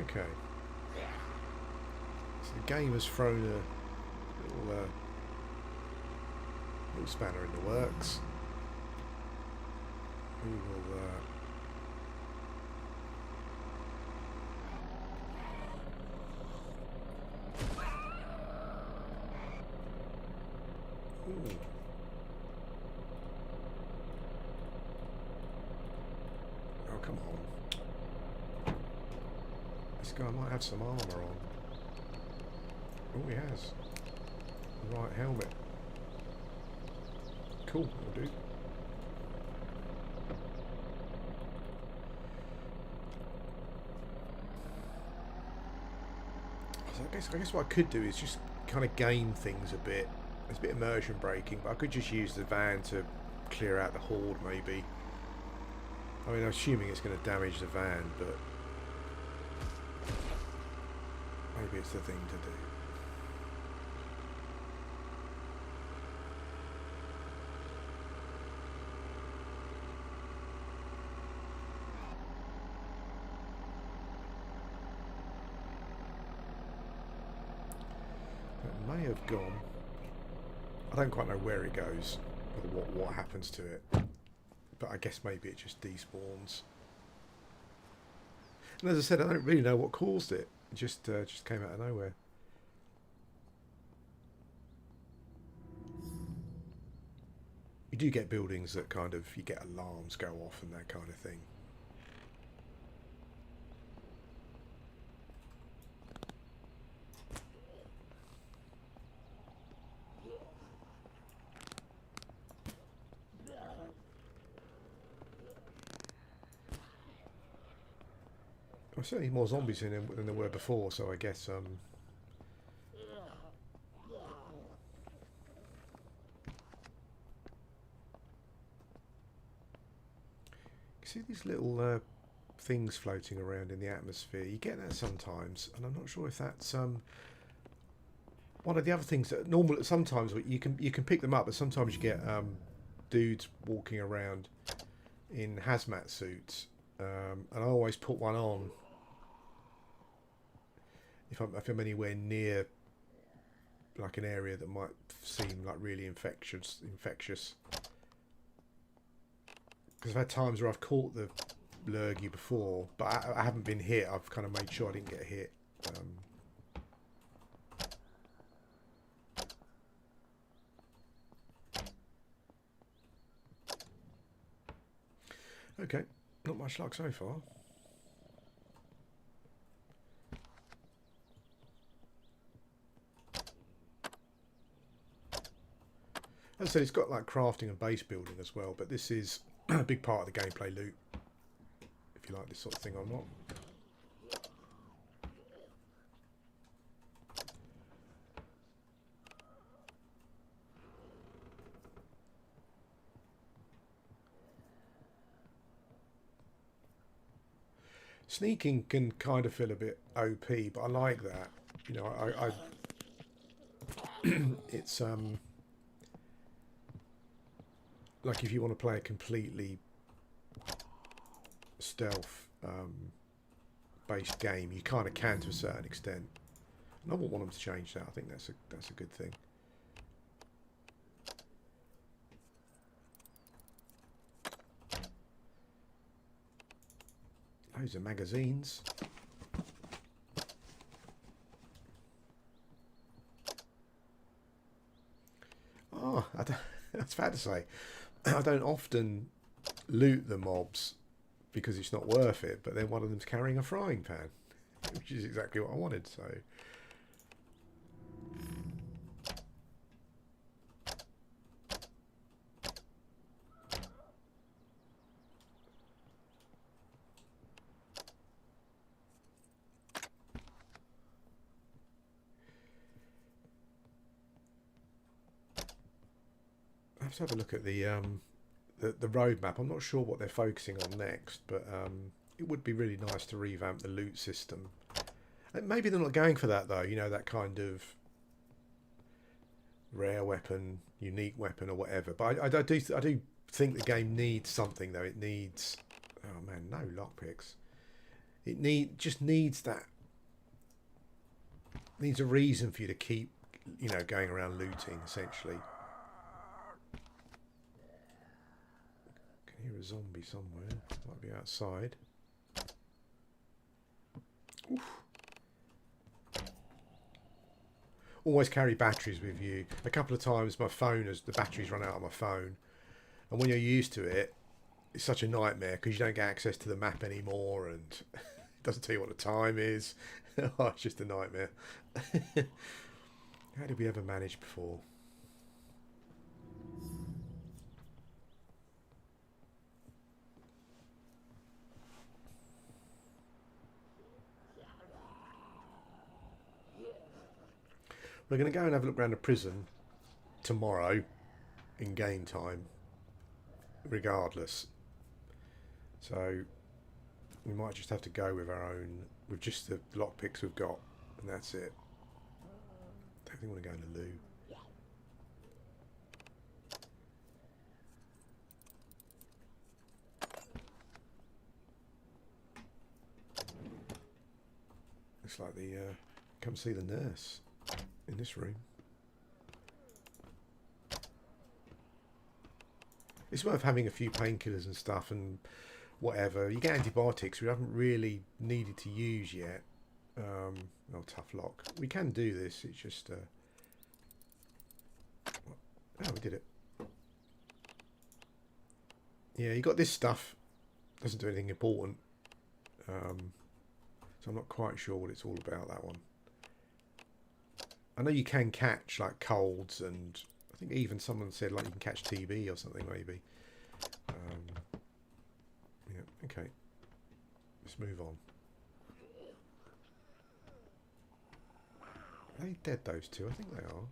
Okay. So the game has thrown a little spanner in the works. We will. Ooh. Oh, come on. This guy might have some armour on. Oh, he has. The right helmet. Cool, will do. So I guess what I could do is just kind of game things a bit. It's a bit immersion breaking, but I could just use the van to clear out the horde, maybe. I mean, I'm assuming it's going to damage the van, but maybe it's the thing to do. It may have gone. I don't quite know where it goes or what happens to it, but I guess maybe it just despawns. And as I said, I don't really know what caused it. It just came out of nowhere. You do get buildings that kind of, you get alarms go off and that kind of thing. There's certainly more zombies in him than there were before, so I guess see these little things floating around in the atmosphere. You get that sometimes, and I'm not sure if that's one of the other things that normally sometimes you can pick them up, but sometimes you get dudes walking around in hazmat suits, and I always put one on if I'm anywhere near like an area that might seem like really infectious. Because I've had times where I've caught the lurgy before, but I haven't been hit. I've kind of made sure I didn't get hit. Okay, not much luck so far. As I said, it's got like crafting and base building as well, but this is a big part of the gameplay loop, if you like this sort of thing or not. Sneaking can kind of feel a bit OP, but I like that. You know, I it's like if you want to play a completely stealth based game, you kind of can to a certain extent. And I wouldn't want them to change that. I think that's a good thing. Loads of magazines. Oh, that's fair to say. I don't often loot the mobs because it's not worth it, but then one of them's carrying a frying pan, which is exactly what I wanted, so... have to have a look at the roadmap. I'm not sure what they're focusing on next, but it would be really nice to revamp the loot system. And maybe they're not going for that though. You know, that kind of rare weapon, unique weapon, or whatever. But I do think the game needs something though. It needs, oh man, no lockpicks. It just needs that. Needs a reason for you to keep, you know, going around looting essentially. Can hear a zombie somewhere. Might be outside. Oof. Always carry batteries with you. A couple of times the batteries run out on my phone, and when you're used to it, it's such a nightmare because you don't get access to the map anymore, and it doesn't tell you what the time is. Oh, it's just a nightmare. How did we ever manage before? We're going to go and have a look around the prison tomorrow in game time, regardless. So we might just have to go with our own, with just the lockpicks we've got, and that's it. I don't think we want to go in the loo. Looks like the come see the nurse in this room. It's worth having a few painkillers and stuff and whatever. You get antibiotics we haven't really needed to use yet. Oh, tough lock. We can do this. It's just oh, we did it. Yeah, you got this stuff. Doesn't do anything important. So I'm not quite sure what it's all about, that one. I know you can catch like colds, and I think even someone said like you can catch TB or something maybe. Yeah, okay. Let's move on. Are they dead, those two? I think they are.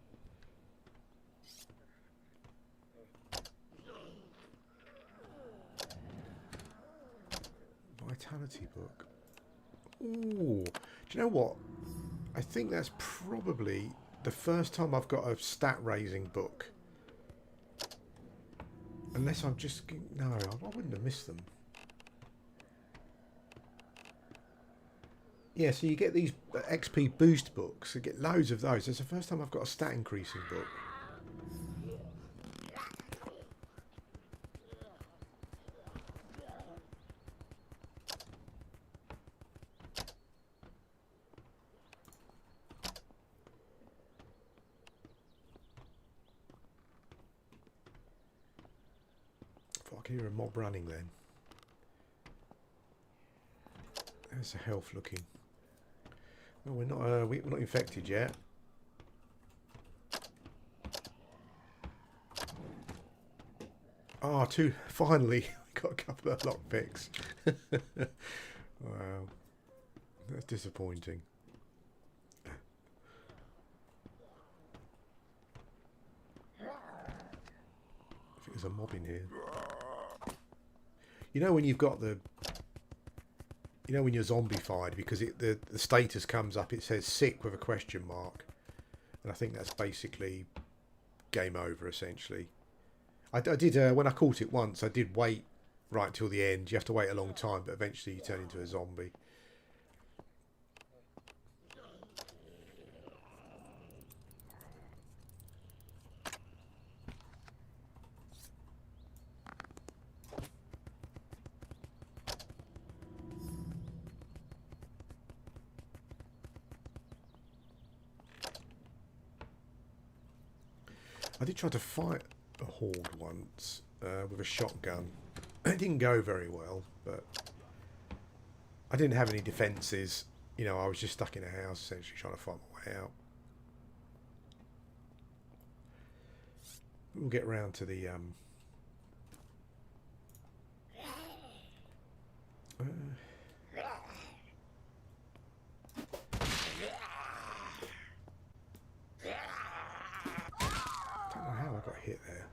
Vitality book. Ooh. Do you know what? I think that's probably the first time I've got a stat raising book. Unless I'm just... No, I wouldn't have missed them. Yeah, so you get these XP boost books. You get loads of those. It's the first time I've got a stat increasing book. I can hear a mob running then. There's the health looking. Well, we're not infected yet. Ah, finally, we got a couple of lockpicks. Wow, that's disappointing. I think there's a mob in here. You know when you've got the... You know when you're zombified, because the status comes up, it says sick with a question mark. And I think that's basically game over, essentially. I did, when I caught it once, I did wait right till the end. You have to wait a long time, but eventually you turn into a zombie. I did try to fight a horde once with a shotgun. It didn't go very well, but I didn't have any defences. You know, I was just stuck in a house essentially trying to fight my way out. We'll get round to the hit there.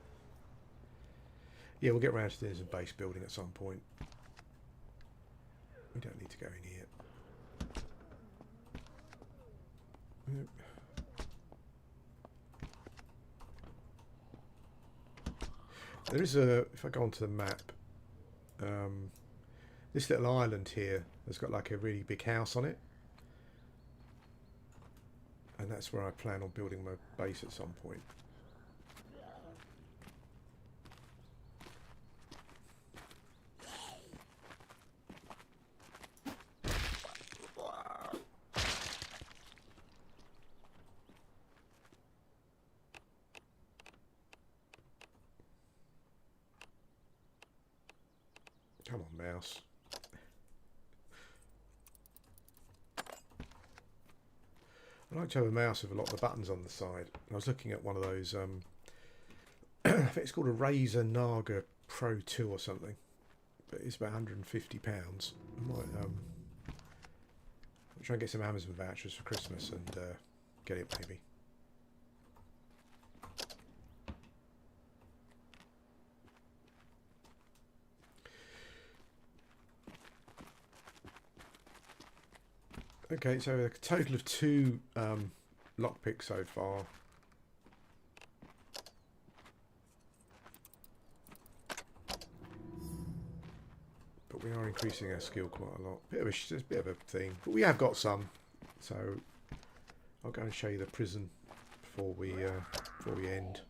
Yeah, we'll get around to doing some base building at some point. We don't need to go in here. Yep. There is a, if I go onto the map, this little island here has got like a really big house on it. And that's where I plan on building my base at some point. Come on, mouse. I like to have a mouse with a lot of the buttons on the side. I was looking at one of those, I think it's called a Razer Naga Pro 2 or something, but it's about £150. I might try and get some Amazon vouchers for Christmas and get it maybe. Okay, so a total of 2 lockpicks so far. But we are increasing our skill quite a lot. It's a bit of a thing, but we have got some. So I'll go and show you the prison before we end.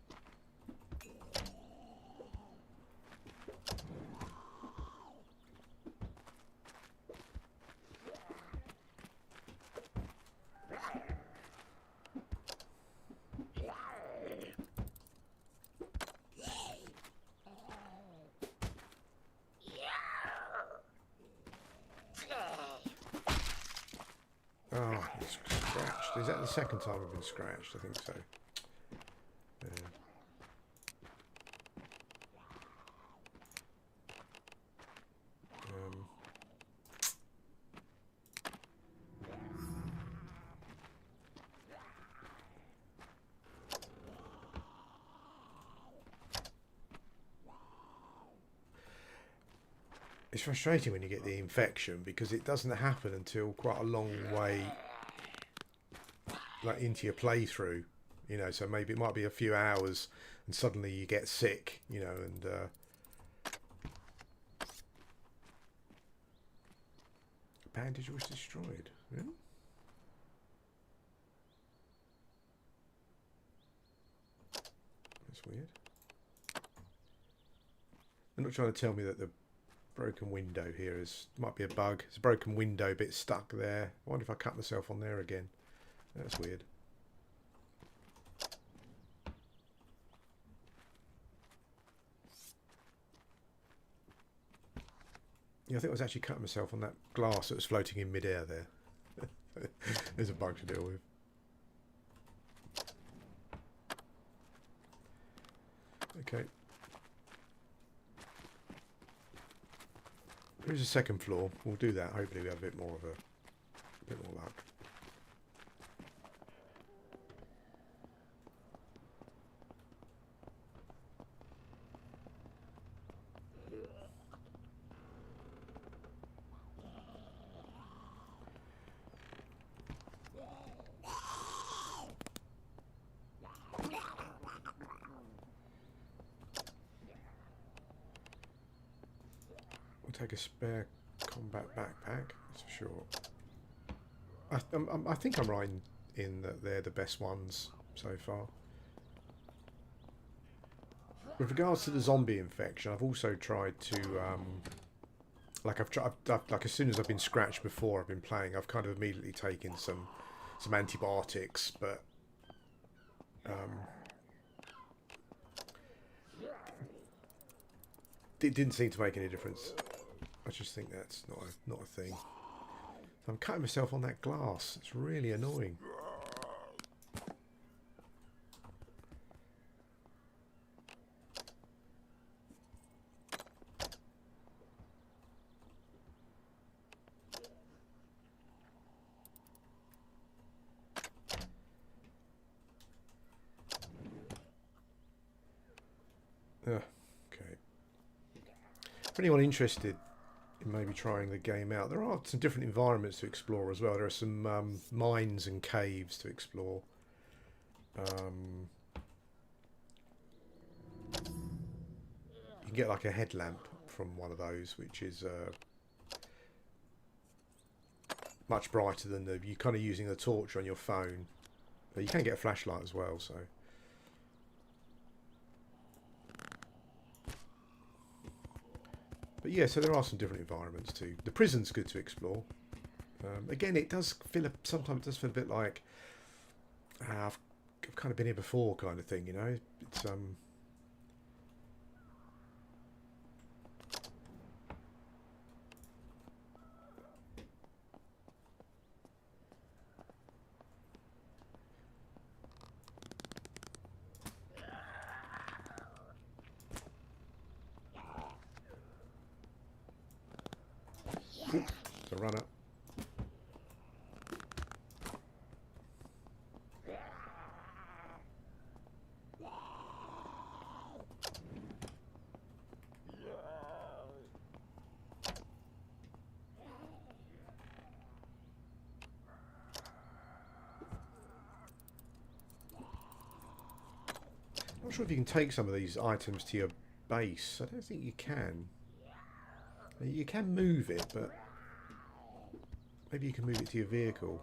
Oh, it's scratched. Is that the second time I've been scratched? I think so. Yeah. It's frustrating when you get the infection because it doesn't happen until quite a long way, like into your playthrough, you know. So maybe it might be a few hours, and suddenly you get sick, you know. And bandage was destroyed. Yeah? That's weird. They're not trying to tell me that the broken window here might be a bug. It's a broken window bit stuck there. I wonder if I cut myself on there again. That's weird. Yeah, I think I was actually cutting myself on that glass that was floating in midair there. There's a bug to deal with. Okay. There is a second floor. We'll do that. Hopefully we have a bit more luck. Take a spare combat backpack, that's for sure. I think I'm right in that they're the best ones so far. With regards to the zombie infection, I've also tried to like I've like as soon as I've been scratched before I've been playing, I've kind of immediately taken some antibiotics, but it didn't seem to make any difference. I just think that's not a thing. So I'm cutting myself on that glass. It's really annoying. Okay. For anyone interested in maybe trying the game out, there are some different environments to explore as well. There are some mines and caves to explore. You can get like a headlamp from one of those, which is much brighter than you're kind of using the torch on your phone. But you can get a flashlight as well, so. But yeah, so there are some different environments too. The prison's good to explore. Again, it does feel sometimes it does feel a bit like I've kind of been here before, kind of thing. You know, it's a runner. I'm not sure if you can take some of these items to your base. I don't think you can. You can move it, but maybe you can move it to your vehicle.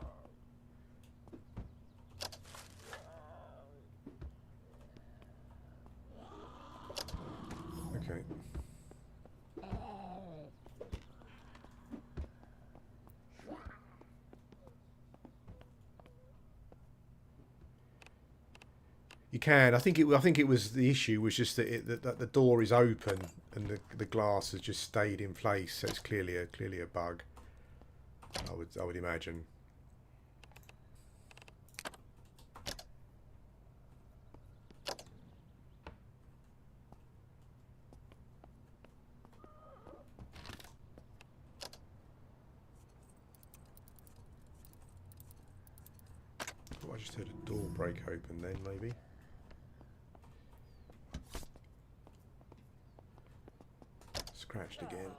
Okay. You can. I think it was the issue was just that the door is open and the glass has just stayed in place. So it's clearly a bug. I would imagine. Oh, I just heard a door break open then, maybe. Scratched again.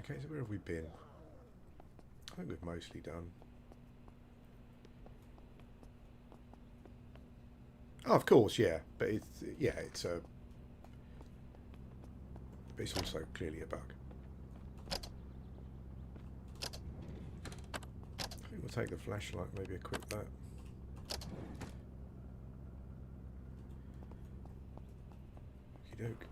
Okay, so where have we been? I think we've mostly done. Oh, of course, yeah, but it's also clearly a bug. I think we'll take the flashlight, maybe equip that. Okie doke.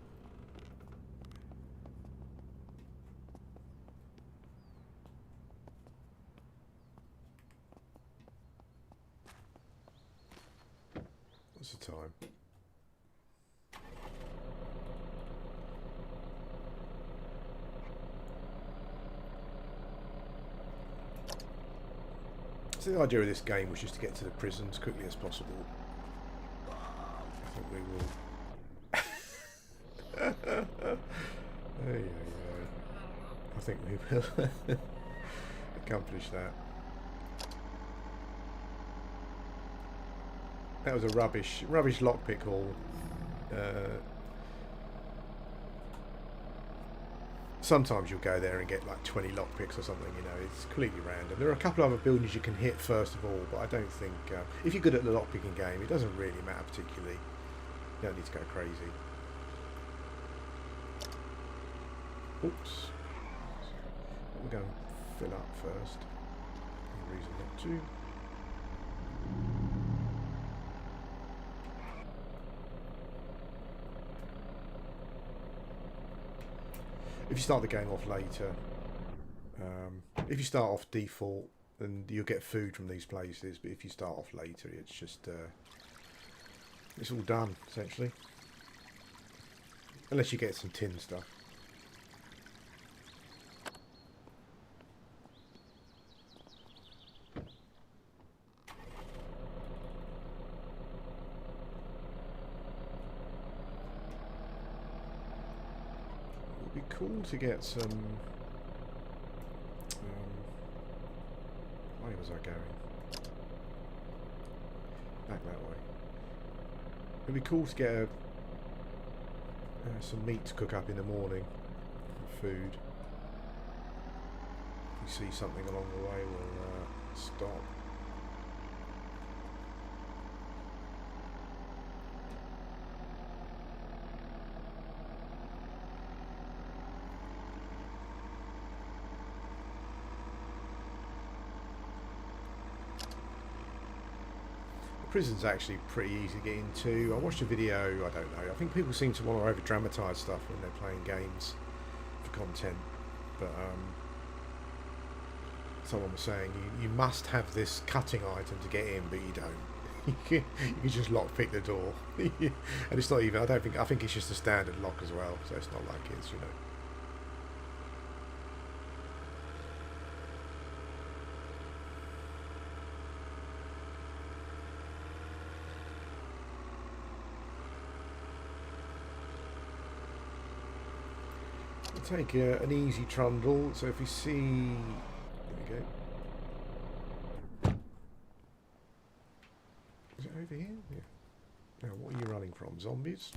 What's the time? So the idea of this game was just to get to the prison as quickly as possible. I think we will. I think we will accomplish that. That was a rubbish lockpick haul. Sometimes you'll go there and get like 20 lockpicks or something, you know, it's completely random. There are a couple of other buildings you can hit first of all, but I don't think, if you're good at the lockpicking game, it doesn't really matter particularly. You don't need to go crazy. Oops. We'll go and fill up first. No reason not to. If you start the game off later, if you start off default, then you'll get food from these places. But if you start off later, it's just It's all done, essentially. Unless you get some tin stuff. It would be cool to get some... where was I going? Back that way. It'd be cool to get some meat to cook up in the morning. Food. If we see something along the way, we'll stop. Prison's actually pretty easy to get into. I watched a video, I don't know, I think people seem to want to over dramatise stuff when they're playing games for content, but someone was saying you must have this cutting item to get in, but you don't. You can just lockpick the door. And it's not even, I think it's just a standard lock as well, so it's not like it's, you know. Take an easy trundle, so if we see... There we go. Is it over here? Yeah. Now, what are you running from? Zombies?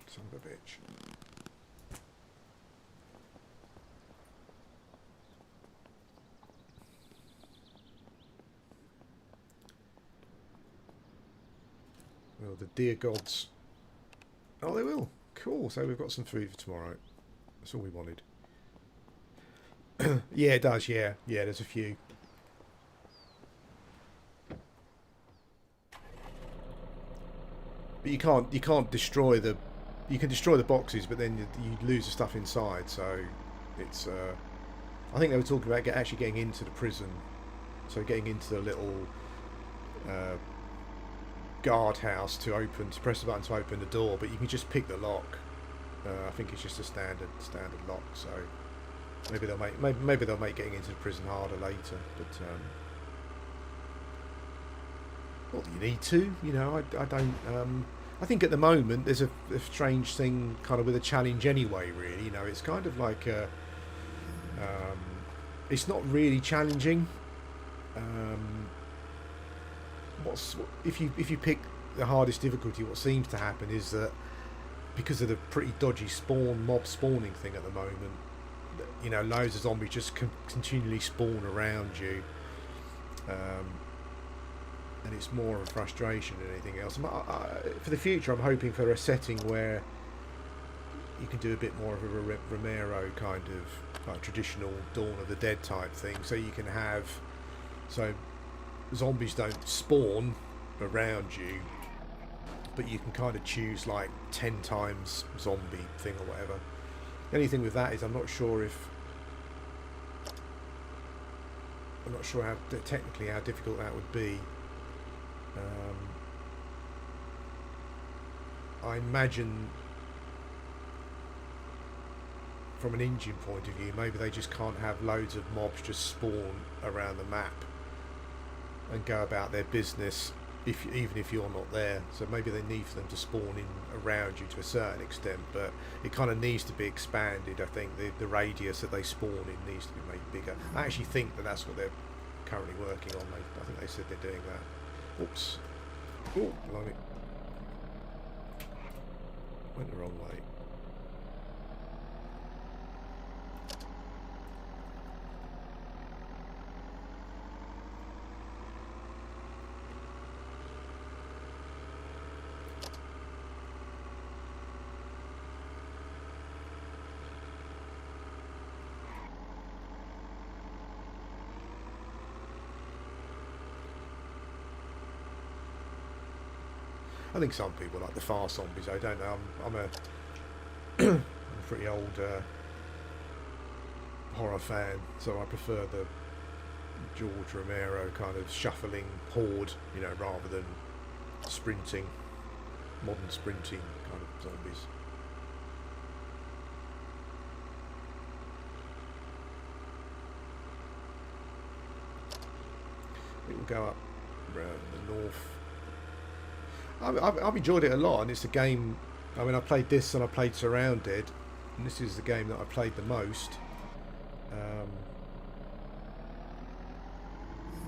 Son of a bitch. Well, the dear gods... Oh, they will. Cool. So we've got some food for tomorrow. That's all we wanted. Yeah, it does. Yeah, yeah. There's a few. But you can't destroy the. You can destroy the boxes, but then you lose the stuff inside. So it's. I think they were talking about actually getting into the prison. So getting into the little. Guardhouse to press the button to open the door, but you can just pick the lock. I think it's just a standard lock. So maybe they'll make getting into the prison harder later. But not that you need to. You know, I don't. I think at the moment there's a strange thing kind of with a challenge anyway. Really, you know, it's kind of like it's not really challenging. If you pick the hardest difficulty, what seems to happen is that because of the pretty dodgy mob spawning thing at the moment, you know, loads of zombies just continually spawn around you, and it's more of a frustration than anything else. For the future, I'm hoping for a setting where you can do a bit more of a Romero kind of like traditional Dawn of the Dead type thing, so you can have zombies don't spawn around you, but you can kind of choose like 10 times zombie thing or whatever. The only thing with that is I'm not sure how technically how difficult that would be. I imagine from an engine point of view, maybe they just can't have loads of mobs just spawn around the map and go about their business even if you're not there. So maybe they need for them to spawn in around you to a certain extent, but it kind of needs to be expanded. I think the radius that they spawn in needs to be made bigger. I actually think that's what they're currently working on. I think they said they're doing that. Oops. Oh, blimey. Went the wrong way. I think some people like the fast zombies. I don't know. I'm a pretty old horror fan, so I prefer George Romero kind of shuffling horde, you know, rather than sprinting, modern sprinting kind of zombies. It will go up around the north. I've enjoyed it a lot, and it's a game. I mean, I played this and I played Surrounded, and this is the game that I played the most.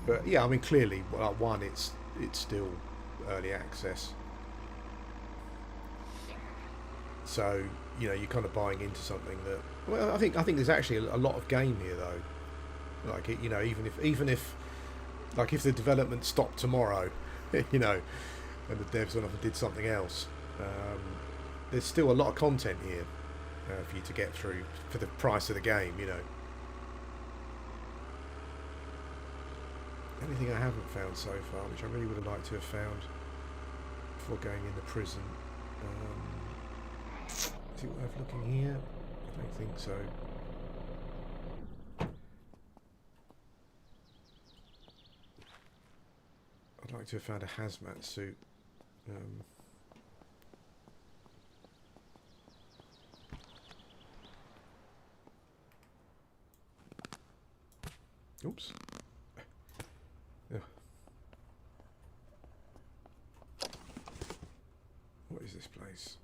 But yeah, I mean, clearly, like one, it's still early access, so you know you're kind of buying into something that. Well, I think there's actually a lot of game here though. Like you know, even if like if the development stopped tomorrow, you know, and the devs went off and did something else, there's still a lot of content here for you to get through for the price of the game, you know. Anything I haven't found so far, which I really would have liked to have found before going in the prison. Is it worth looking here? I don't think so. I'd like to have found a hazmat suit. Oops. Yeah. What is this place?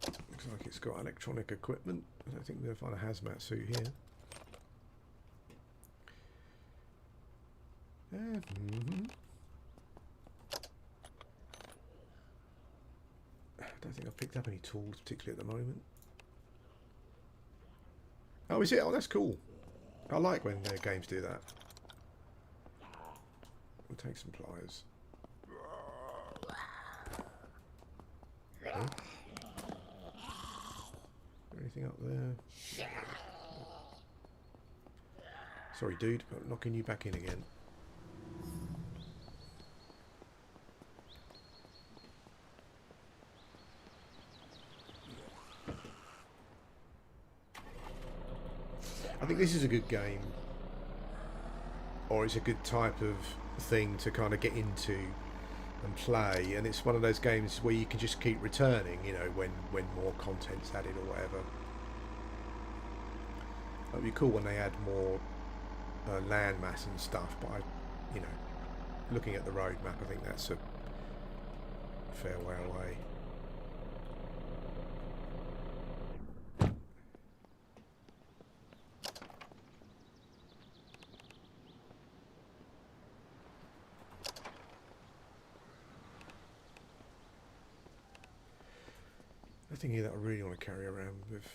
Looks like it's got electronic equipment. I don't think we're going to find a hazmat suit here. I don't think I've picked up any tools particularly at the moment. Oh, is it? Oh, that's cool. I like when games do that. We'll take some pliers. Huh? Anything up there? Sorry, dude, but I'm knocking you back in again. I think this is a good game, or it's a good type of thing to kind of get into and play, and it's one of those games where you can just keep returning, you know, when more content's added or whatever. It'd be cool when they add more land mass and stuff, but you know, looking at the roadmap, I think that's a fair way away. Nothing here that I really want to carry around with.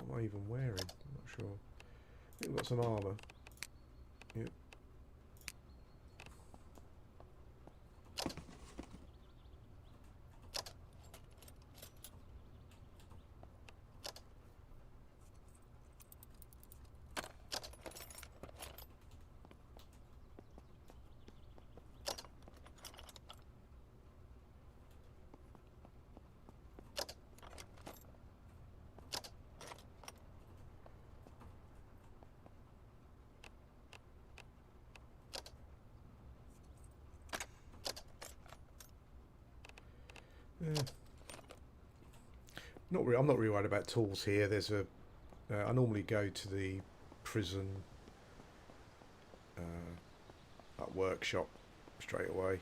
What am I even wearing? I'm not sure. I think I've got some armour. Yep. I'm not really worried about tools here. There's a. I normally go to the prison workshop straight away.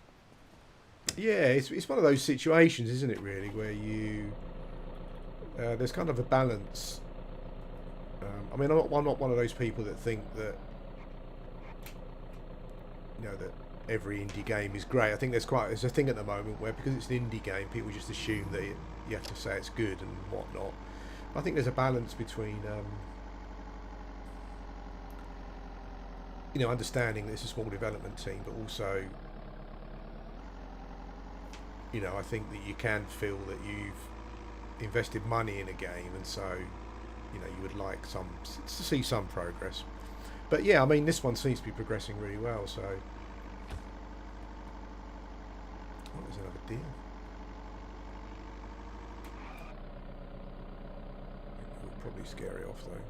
Yeah, it's one of those situations, isn't it? Really, where you there's kind of a balance. I mean, I'm not one of those people that think that you know that every indie game is great. I think there's a thing at the moment where because it's an indie game, people just assume that you have to say it's good and whatnot. I think there's a balance between you know, understanding that it's a small development team, but also you know, I think that you can feel that you've invested money in a game, and so you know you would like to see some progress. But yeah, I mean, this one seems to be progressing really well. So, oh, there's another deer. We'll probably scare it off though.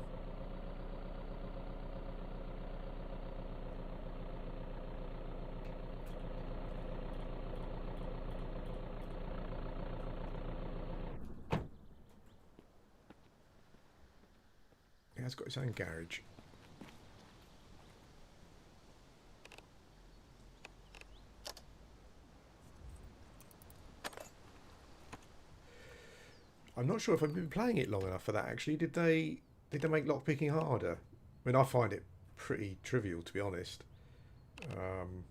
It has got its own garage. I'm not sure if I've been playing it long enough for that. Actually, did they make lockpicking harder? I mean, I find it pretty trivial, to be honest. Um,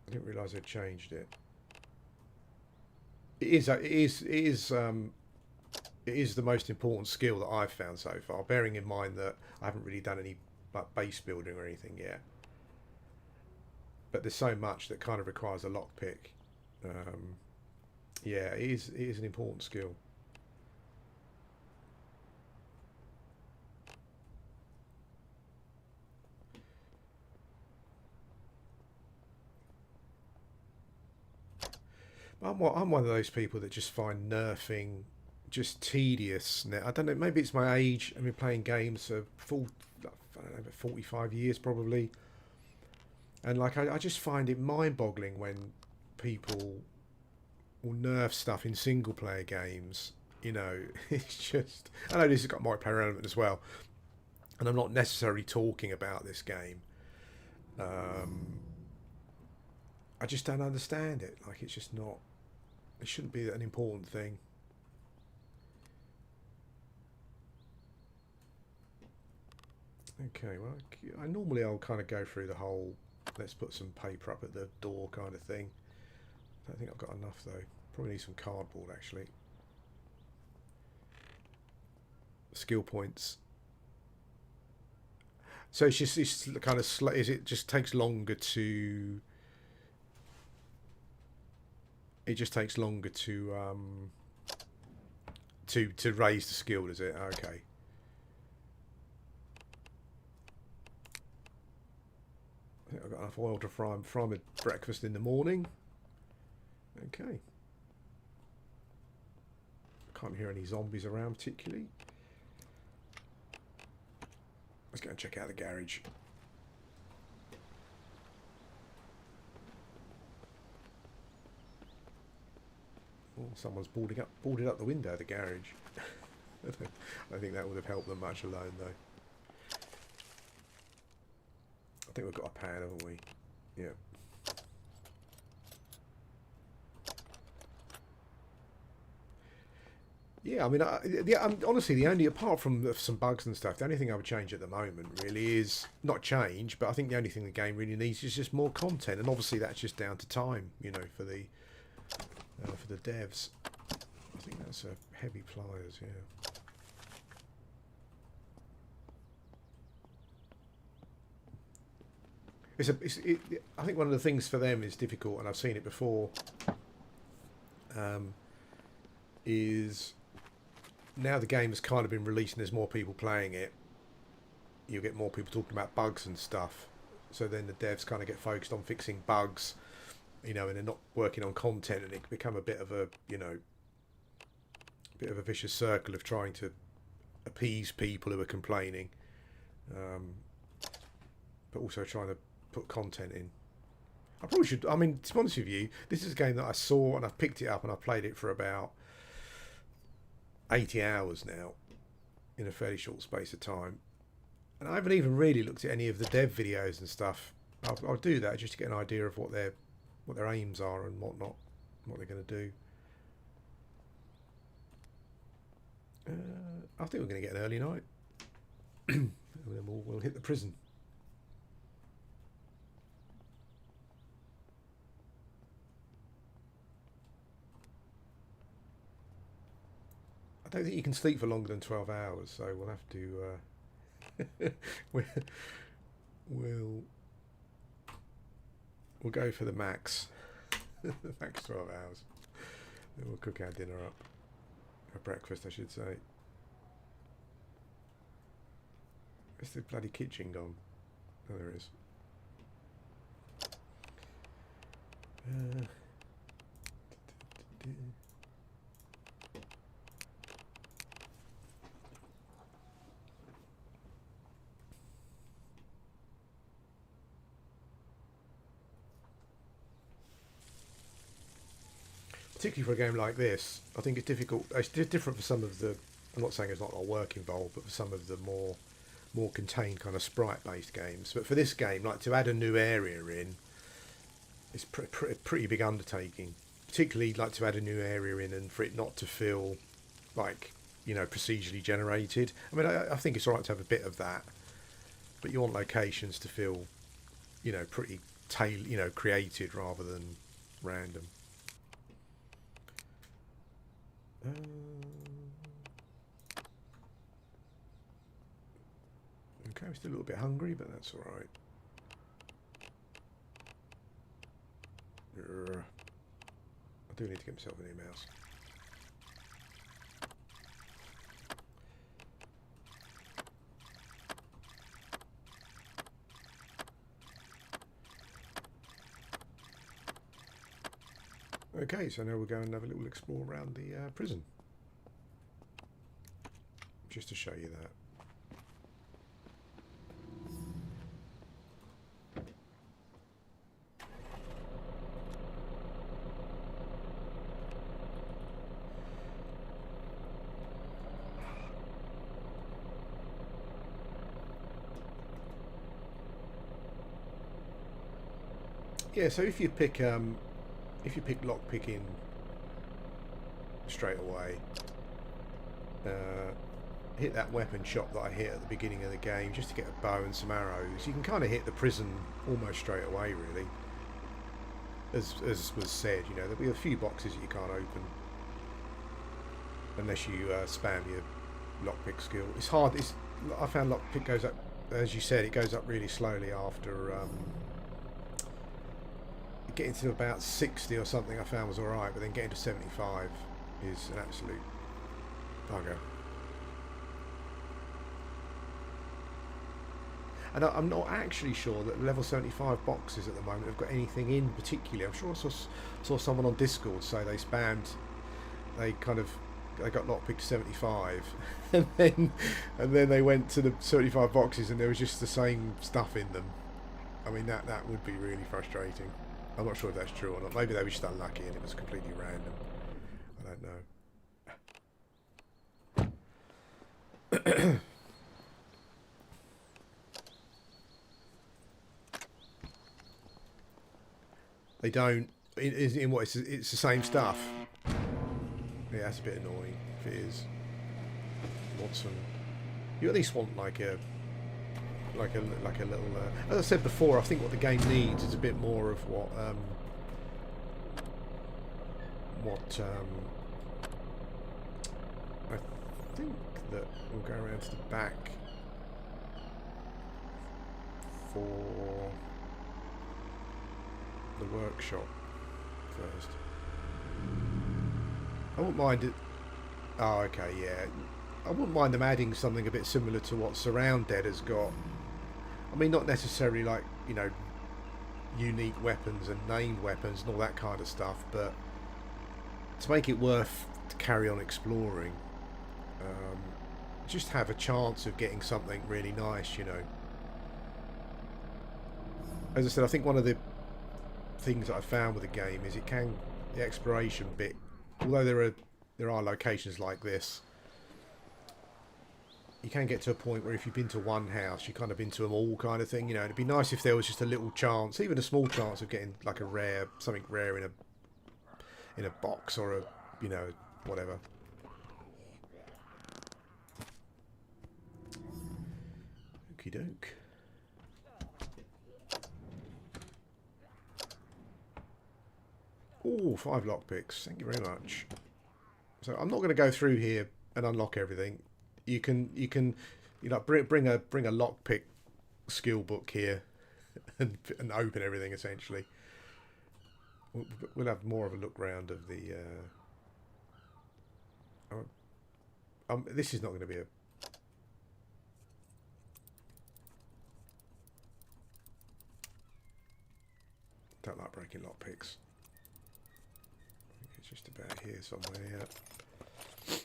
I didn't realise they'd changed it. It is. It is the most important skill that I've found so far. Bearing in mind that I haven't really done any like base building or anything yet. But there's so much that kind of requires a lockpick. Um, yeah, it is. It is an important skill. I'm one of those people that just find nerfing just tedious. Now, I don't know. Maybe it's my age. I've been playing games for I don't know, 45 years probably, and like I just find it mind-boggling when people will nerf stuff in single-player games. You know, it's just. I know this has got multiplayer element as well, and I'm not necessarily talking about this game. Um, I just don't understand it. Like it's just not. It shouldn't be an important thing. Okay, well, I normally I'll kind of go through the whole. Let's put some paper up at the door kind of thing. I don't think I've got enough though. Probably need some cardboard actually. Skill points. So it's kind of is it just takes longer to. It just takes longer to raise the skill, does it? Okay. I think I've got enough oil to fry my breakfast in the morning. Okay. Can't hear any zombies around particularly. Let's go and check out the garage. Oh, someone's boarded up the window of the garage. I think that would have helped them much alone though. I think we've got a pan, haven't we? Yeah. Yeah, I mean, honestly, the only, apart from some bugs and stuff, the only thing I would change at the moment really is, not change, but I think the only thing the game really needs is just more content. And obviously that's just down to time, you know, for the devs. I think that's heavy pliers, yeah. I think one of the things for them is difficult, and I've seen it before, is now the game has kind of been released and there's more people playing it, you get more people talking about bugs and stuff. So then the devs kind of get focused on fixing bugs, you know, and they're not working on content, and it can become a bit of a, you know, bit of a vicious circle of trying to appease people who are complaining, but also trying to put content in. I probably should. I mean, to be honest with you, this is a game that I saw and I picked it up and I played it for about 80 hours now in a fairly short space of time, and I haven't even really looked at any of the dev videos and stuff. I'll do that just to get an idea of what their aims are and whatnot, what they're going to do. I think we're going to get an early night, and then we'll hit the prison. I don't think you can sleep for longer than 12 hours, so we'll have to. We'll we'll go for the max. The max 12 hours. We'll cook our dinner up. Our breakfast, I should say. Where's the bloody kitchen gone? Oh, there it is. Particularly for a game like this, I think it's difficult. It's different for some of the. I'm not saying there's not a lot of work involved, but for some of the more contained kind of sprite-based games. But for this game, like to add a new area in, it's pretty big undertaking. Particularly like to add a new area in and for it not to feel like, you know, procedurally generated. I mean, I think it's all right to have a bit of that, but you want locations to feel, you know, pretty created rather than random. Okay, we're still a little bit hungry, but that's all right. I do need to get myself a new mouse. Okay, so now we'll go and have a little explore around the prison. Just to show you that. Yeah, so if you pick lockpicking straight away, hit that weapon shop that I hit at the beginning of the game just to get a bow and some arrows, you can kind of hit the prison almost straight away, really. As was said, you know, there'll be a few boxes that you can't open unless you spam your lockpick skill. It's hard. I found lockpick goes up, as you said, it goes up really slowly after getting to about 60 or something. I found was alright, but then getting to 75 is an absolute bugger. And I'm not actually sure that level 75 boxes at the moment have got anything in particularly. I'm sure I saw someone on Discord say they got lockpicked to 75 and then they went to the 75 boxes and there was just the same stuff in them. I mean, that would be really frustrating. I'm not sure if that's true or not. Maybe they were just unlucky and it was completely random. I don't know. They don't. It's the same stuff. Yeah, that's a bit annoying. If it is, you at least want like a little. As I said before, I think what the game needs is a bit more of what I think that we'll go around to the back for the workshop first. I wouldn't mind it. Oh, okay, yeah. I wouldn't mind them adding something a bit similar to what Surround Dead has got. I mean, not necessarily like, you know, unique weapons and named weapons and all that kind of stuff, but to make it worth to carry on exploring, just have a chance of getting something really nice, you know. As I said, I think one of the things that I found with the game is the exploration bit, although there are locations like this, you can get to a point where if you've been to one house, you've kind of been to them all, kind of thing, you know. It'd be nice if there was just a little chance, even a small chance, of getting like something rare in a box or a, you know, whatever. Okie doke. Oh, 5 lockpicks. Thank you very much. So I'm not going to go through here and unlock everything. You can bring a lockpick skill book here and open everything essentially. We'll have more of a look round of the This is not going to be a... Don't like breaking lockpicks. I think it's just about here somewhere. Yeah.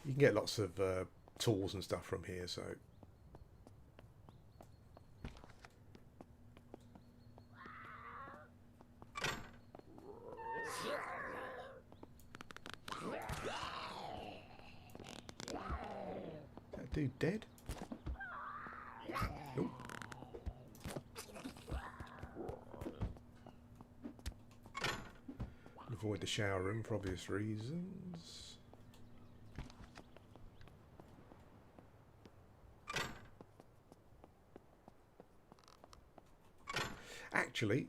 You can get lots of tools and stuff from here, so... That dude dead? Nope. Avoid the shower room for obvious reasons. Actually,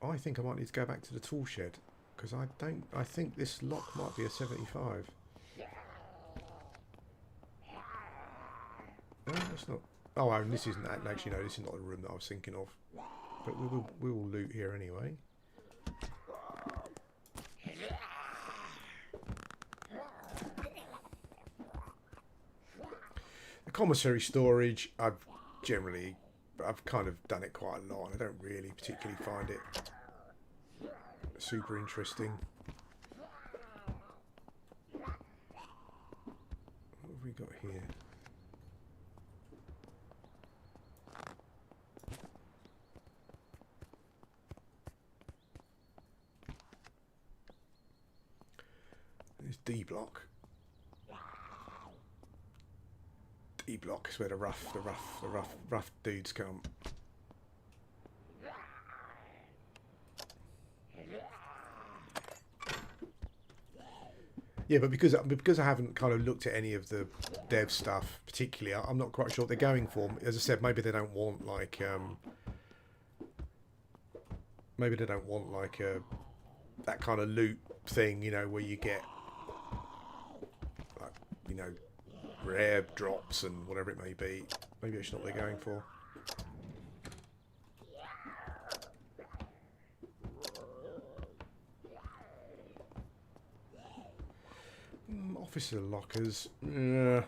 I think I might need to go back to the tool shed because I think this lock might be a 75. No, that's not. Oh, and this isn't actually. No, this is not the room that I was thinking of. But we will loot here anyway. The commissary storage, I've kind of done it quite a lot. I don't really particularly find it super interesting. What have we got here? There's D block. D block is where the rough dudes come. Yeah, but because I haven't kind of looked at any of the dev stuff particularly, I'm not quite sure what they're going for. As I said, maybe they don't want like that kind of loot thing, you know, where you get like, you know, rare drops and whatever it may be. Maybe it's not what they're going for. Officer lockers. You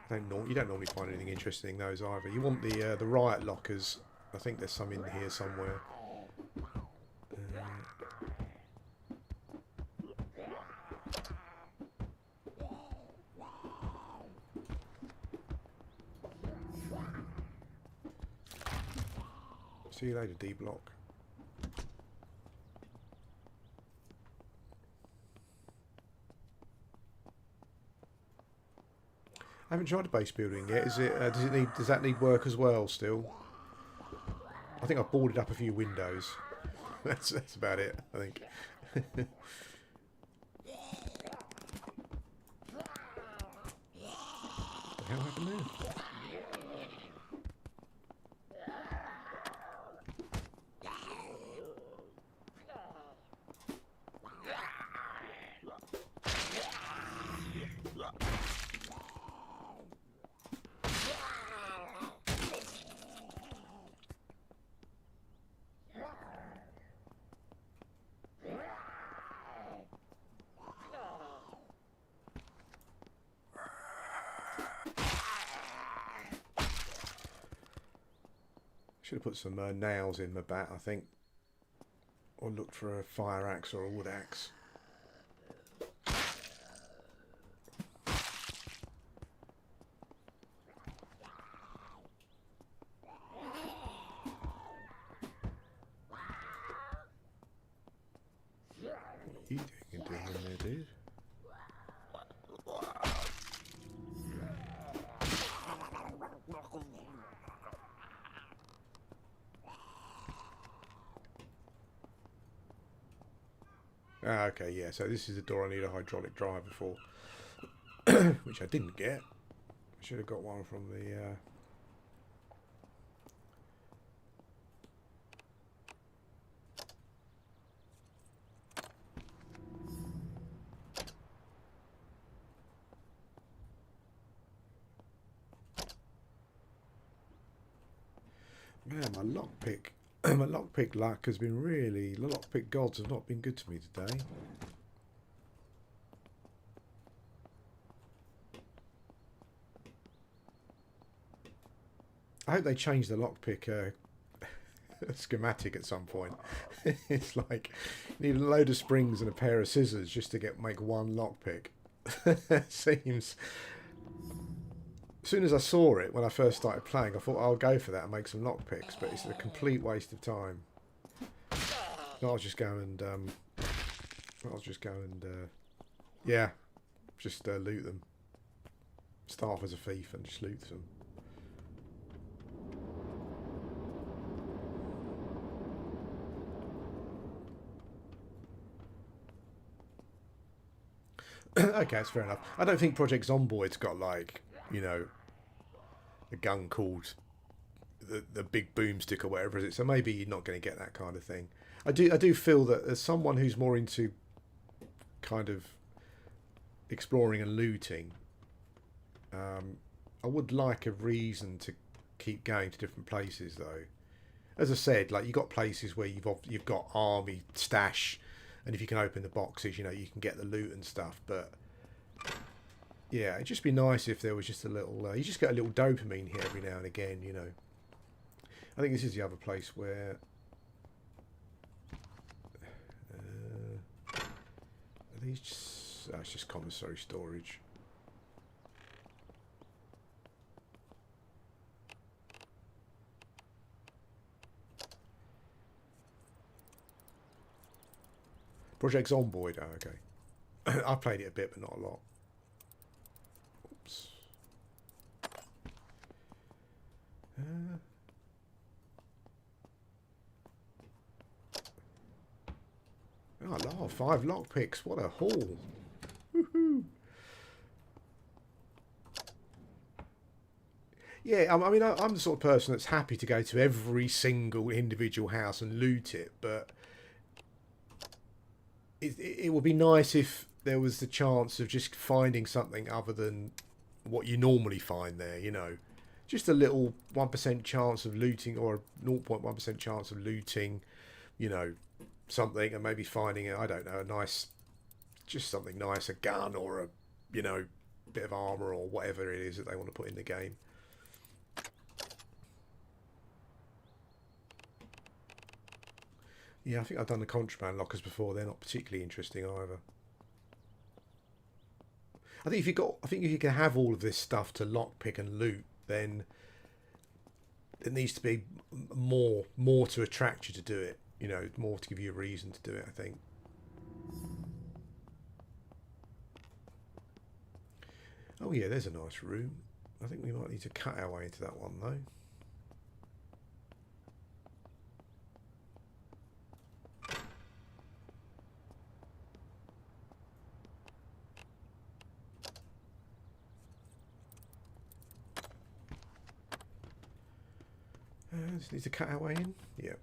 don't normally find anything interesting in those either. You want the riot lockers. I think there's some in here somewhere. See you later, D block. I haven't tried the base building yet. Is it? Does that need work as well? Still, I think I've boarded up a few windows. that's about it. I think. What the hell happened there? Should have put some nails in my bat, I think. Or looked for a fire axe or a wood axe. What are you doing in there, dude? Ah, okay, yeah, so this is the door I need a hydraulic driver for, which I didn't get. I should have got one from the... Man, my lockpick My lockpick luck has been really... The lockpick gods have not been good to me today. I hope they change the lockpick schematic at some point. It's like you need a load of springs and a pair of scissors just to make one lockpick. Seems... As soon as I saw it when I first started playing, I thought I'll go for that and make some lockpicks, but it's a complete waste of time. I'll just go and yeah, just loot them. Start off as a thief and just loot them. Okay, that's fair enough. I don't think Project Zomboid's got, like, you know, a gun called the big boomstick or whatever is it. So maybe you're not going to get that kind of thing. I do feel that as someone who's more into kind of exploring and looting, I would like a reason to keep going to different places though. As I said, like, you've got places where you've got army stash, and if you can open the boxes, you know, you can get the loot and stuff. But yeah, it'd just be nice if there was just a little... you just get a little dopamine here every now and again, you know. I think this is the other place where... are these just... Oh, it's just commissary storage. Project Zomboid. Oh, okay. I played it a bit, but not a lot. Oops. Oh, 5 lockpicks. What a haul. Woohoo. Yeah, I mean, I'm the sort of person that's happy to go to every single individual house and loot it, but it would be nice if there was the chance of just finding something other than what you normally find there, you know. Just a little 1% chance of looting, or 0.1% chance of looting, you know, something, and maybe finding, I don't know, a nice, just something nice, a gun or a, you know, bit of armour or whatever it is that they want to put in the game. Yeah, I think I've done the contraband lockers before. They're not particularly interesting either. I think if you can have all of this stuff to lockpick and loot, then there needs to be more to attract you to do it. You know, more to give you a reason to do it, I think. Oh yeah, there's a nice room. I think we might need to cut our way into that one though. Just need to cut our way in. Yep.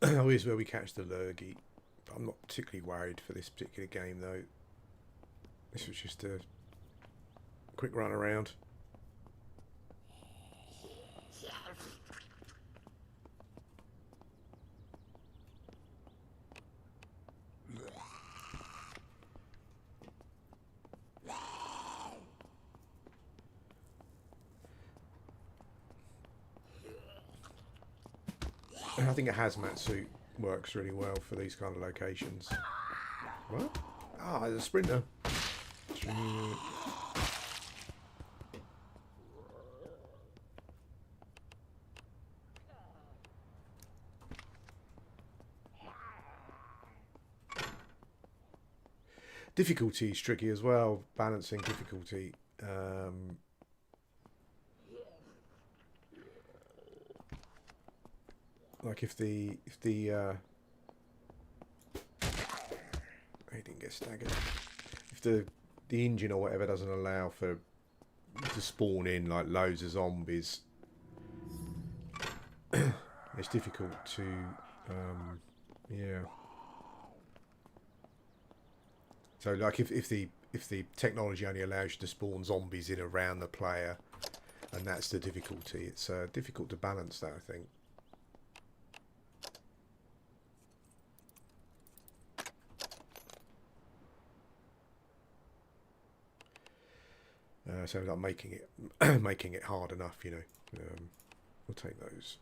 Oh, here's where we catch the lurgy. I'm not particularly worried for this particular game though. This was just a quick run around. I think a hazmat suit works really well for these kind of locations. What? Ah, there's a sprinter. Difficulty is tricky as well. Balancing difficulty. Like if the He didn't get staggered. If the engine or whatever doesn't allow for to spawn in like loads of zombies, it's difficult to yeah. So like if the technology only allows you to spawn zombies in around the player, and that's the difficulty, it's difficult to balance that, I think. So like making it hard enough, you know. We'll take those.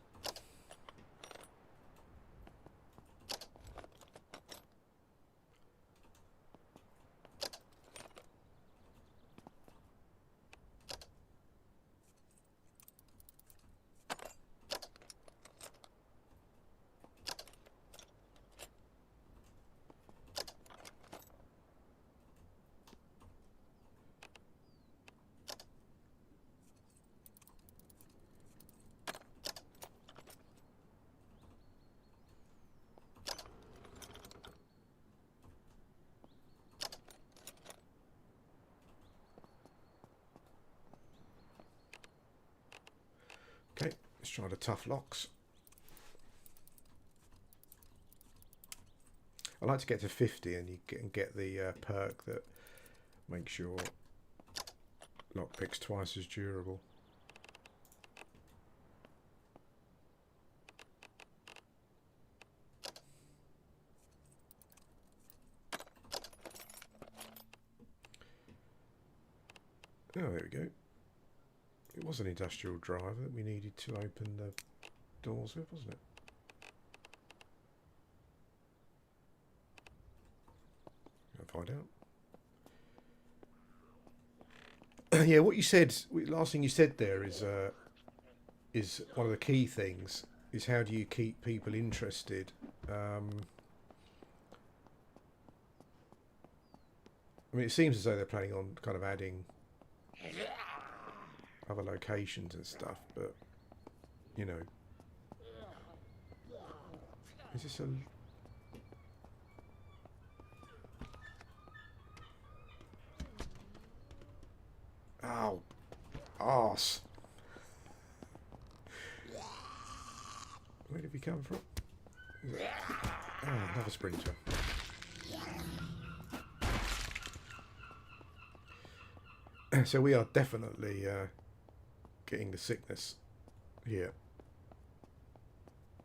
Okay, let's try the tough locks. I like to get to 50 and you get the perk that makes your lockpicks twice as durable. Oh, there we go. It was an industrial driver that we needed to open the doors with, wasn't it? I'll find out. Yeah, what you said, last thing you said there is one of the key things, is how do you keep people interested? I mean, it seems as though they're planning on kind of adding other locations and stuff, but you know, is this a oh arse? Where did he come from? Oh, another sprinter. So we are definitely getting the sickness here.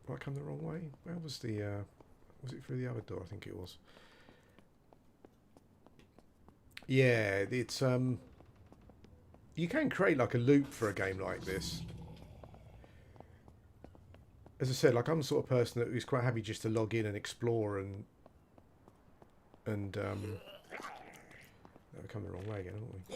Have I come the wrong way? Where was the was it through the other door? I think it was. Yeah, it's you can create like a loop for a game like this. As I said, like I'm the sort of person that is quite happy just to log in and explore and we've come the wrong way again, haven't we?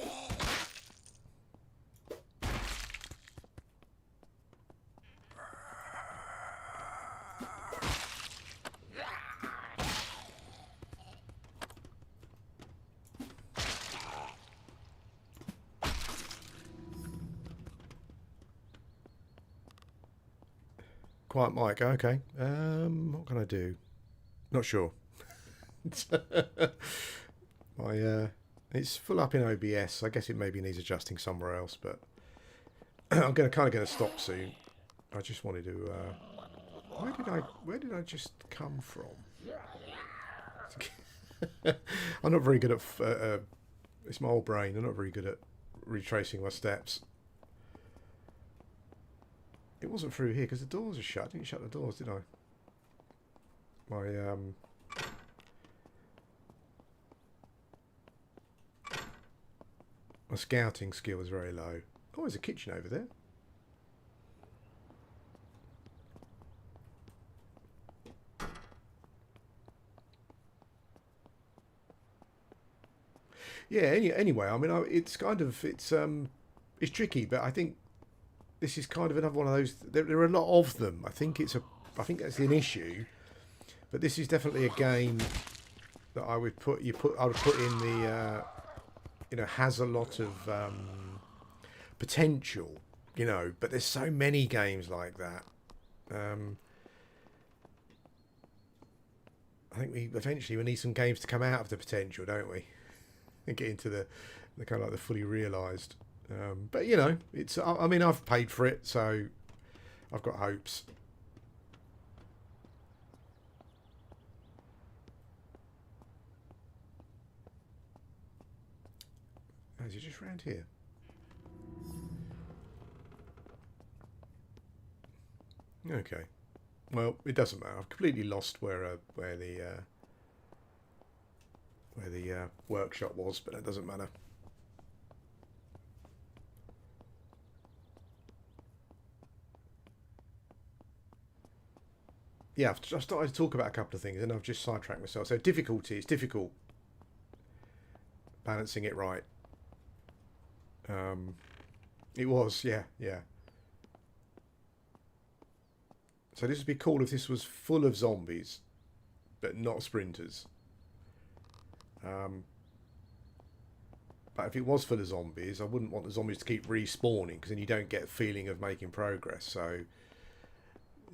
Quiet mic, okay. What can I do? Not sure. It's full up in OBS. I guess it maybe needs adjusting somewhere else, but I'm kind of going to stop soon. I just wanted to. Where did I just come from? I'm not very good at. It's my old brain. I'm not very good at retracing my steps. It wasn't through here because the doors are shut. I didn't shut the doors, did I? My scouting skill is very low. Oh, there's a kitchen over there. Yeah. Anyway, I mean, it's kind of it's tricky, but I think this is kind of another one of those. There are a lot of them. I think that's an issue, but this is definitely a game that I would put in the has a lot of potential, but there's so many games like that. I think we need some games to come out of the potential, don't we? And get into the kind of like the fully realised. But you know, it's. I mean, I've paid for it, so I've got hopes. Oh, is it just round here? Okay. Well, it doesn't matter. I've completely lost where the workshop was, but that doesn't matter. Yeah, I've started to talk about a couple of things, and I've just sidetracked myself. So difficulty, it's difficult balancing it right. Um, it was, yeah, yeah. So this would be cool if this was full of zombies, but not sprinters. Um, but if it was full of zombies, I wouldn't want the zombies to keep respawning because then you don't get a feeling of making progress. So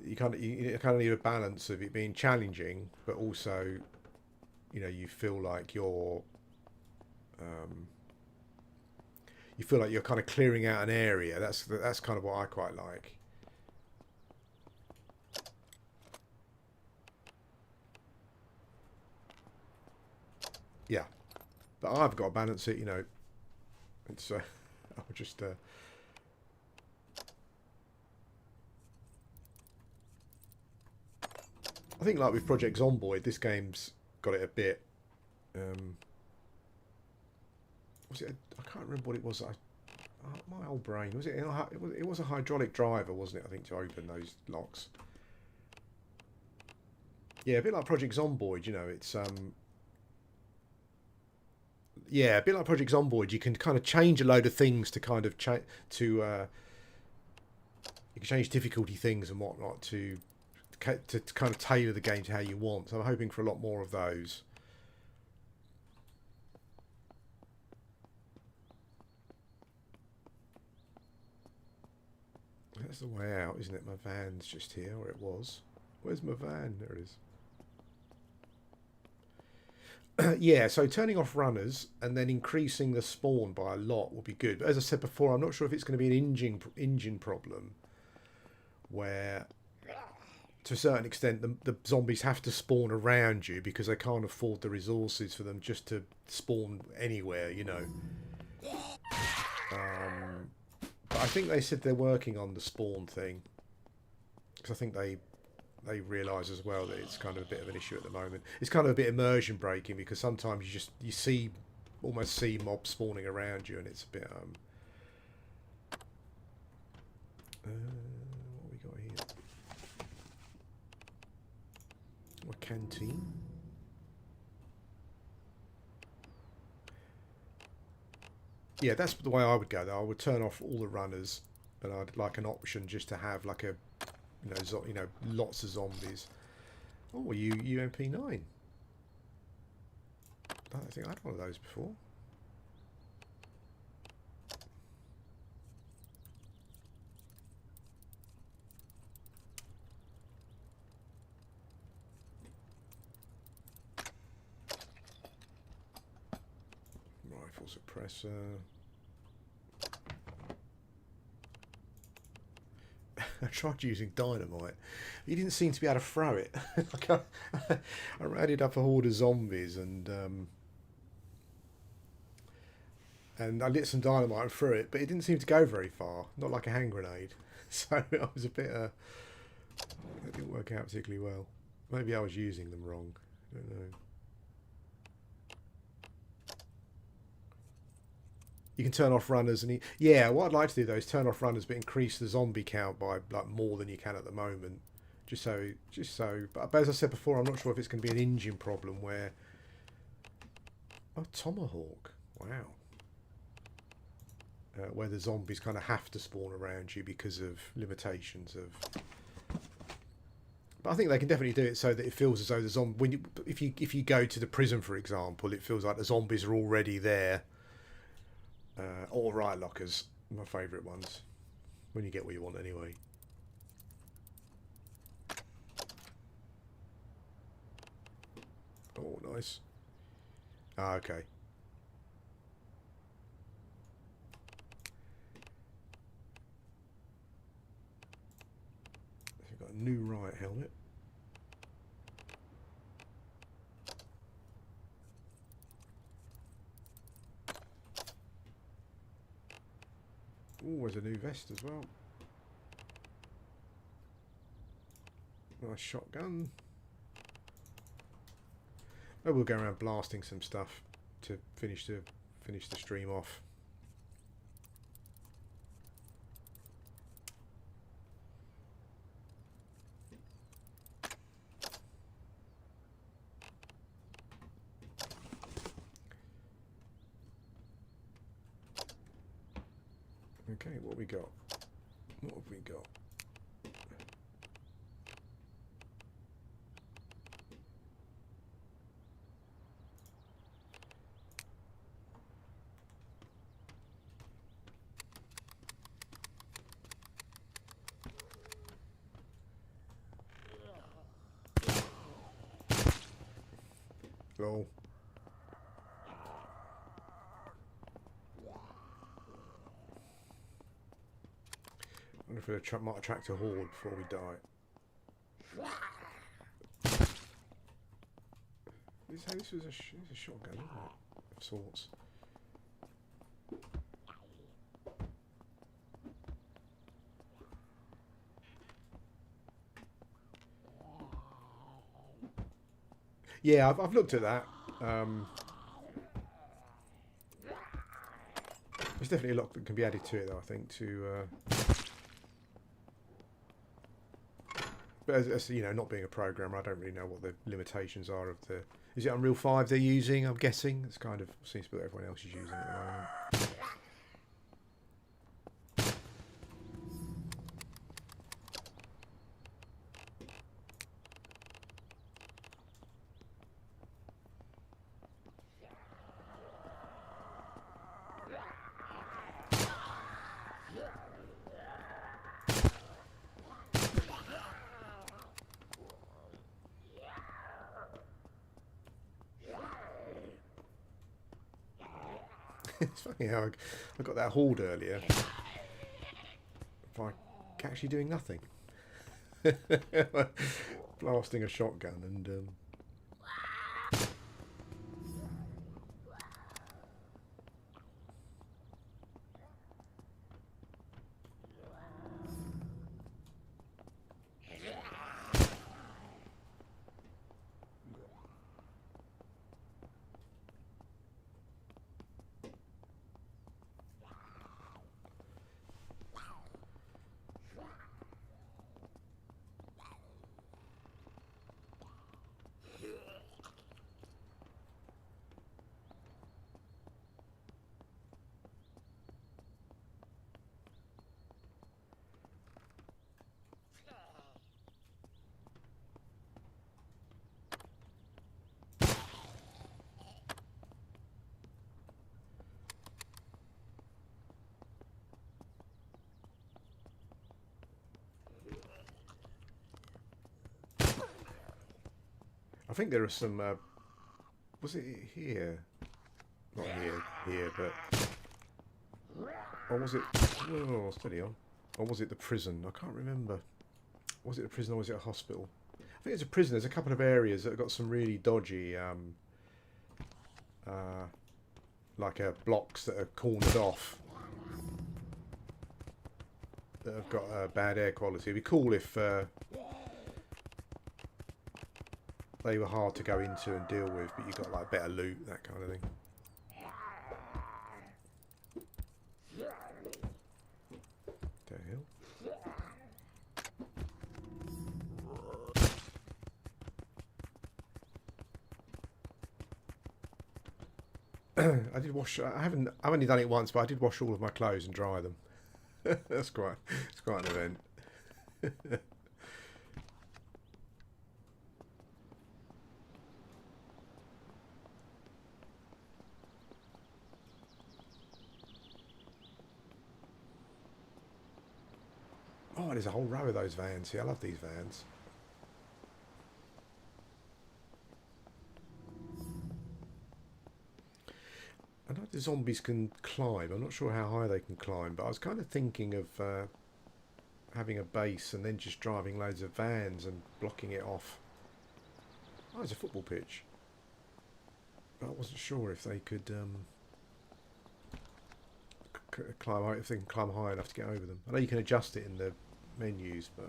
you kind of need a balance of it being challenging, but also, you know, you feel like you're kind of clearing out an area. That's kind of what I quite like. Yeah, but I've got to balance it. You know, it's I'll just. I think like with Project Zomboid, this game's got it a bit. Was it? I can't remember what it was. My old brain was it? It was a hydraulic driver, wasn't it? I think to open those locks. Yeah, a bit like Project Zomboid. You know, it's yeah, a bit like Project Zomboid. You can kind of change a load of things to kind of you can change difficulty things and whatnot to kind of tailor the game to how you want. So I'm hoping for a lot more of those. That's the way out, isn't it? My van's just here, or it was. Where's my van? There it is. Yeah, so turning off runners and then increasing the spawn by a lot will be good. But as I said before, I'm not sure if it's going to be an engine problem where, to a certain extent, the zombies have to spawn around you because they can't afford the resources for them just to spawn anywhere, you know. But I think they said they're working on the spawn thing, because I think they realise as well that it's kind of a bit of an issue at the moment. It's kind of a bit immersion breaking because sometimes you almost see mobs spawning around you, and it's a bit what we got here? A canteen. Yeah, that's the way I would go though. I would turn off all the runners, and I'd like an option just to have like a, lots of zombies. Oh, UMP9. I don't think I had one of those before. Rifle suppressor. I tried using dynamite. He didn't seem to be able to throw it. Like I rounded up a horde of zombies and I lit some dynamite and threw it, but it didn't seem to go very far. Not like a hand grenade. So I was a bit. It didn't work out particularly well. Maybe I was using them wrong. I don't know. You can turn off runners, and yeah, what I'd like to do though is turn off runners, but increase the zombie count by like more than you can at the moment. Just so. But as I said before, I'm not sure if it's going to be an engine problem where. Oh, Tomahawk! Wow. Where the zombies kind of have to spawn around you because of limitations of. But I think they can definitely do it so that it feels as though the zombie. If you go to the prison, for example, it feels like the zombies are already there. Or riot lockers, my favourite ones. When you get what you want, anyway. Nice. Ah, okay. So we've got a new riot helmet. Oh, there's a new vest as well. Nice shotgun. Maybe we'll go around blasting some stuff to finish the stream off. Okay, what we got? What have we got? Lol. I wonder if it might attract a horde before we die. This was a shotgun, isn't it? Of sorts. Yeah, I've looked at that. There's definitely a lot that can be added to it, though, I think, to... But as you know, not being a programmer, I don't really know what the limitations are of the... Is it Unreal 5 they're using, I'm guessing? It's kind of seems to be what everyone else is using at the moment. It's funny how I got that horde earlier by actually doing nothing. Blasting a shotgun and... I think there are some... was it here? Not here, but... Or was it... Oh, steady on. Or was it the prison? I can't remember. Was it a prison or was it a hospital? I think it's a prison. There's a couple of areas that have got some really dodgy... like blocks that are cornered off. That have got bad air quality. It'd be cool if... they were hard to go into and deal with, but you got like better loot, that kind of thing. The hell? I did wash. I've only done it once, but I did wash all of my clothes and dry them. It's quite an event. Oh, there's a whole row of those vans here. I love these vans. the zombies can climb. I'm not sure how high they can climb, but I was kind of thinking of having a base and then just driving loads of vans and blocking it off. Oh, there's a football pitch. But I wasn't sure if they could climb high, if they can climb high enough to get over them. I know you can adjust it in the menus, but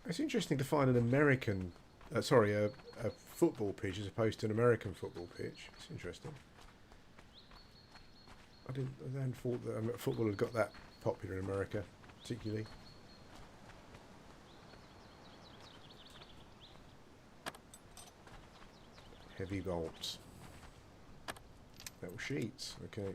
it's interesting to find an American, a football pitch as opposed to an American football pitch. It's interesting. I hadn't thought that football had got that popular in America, particularly. Heavy bolts. Metal sheets, okay.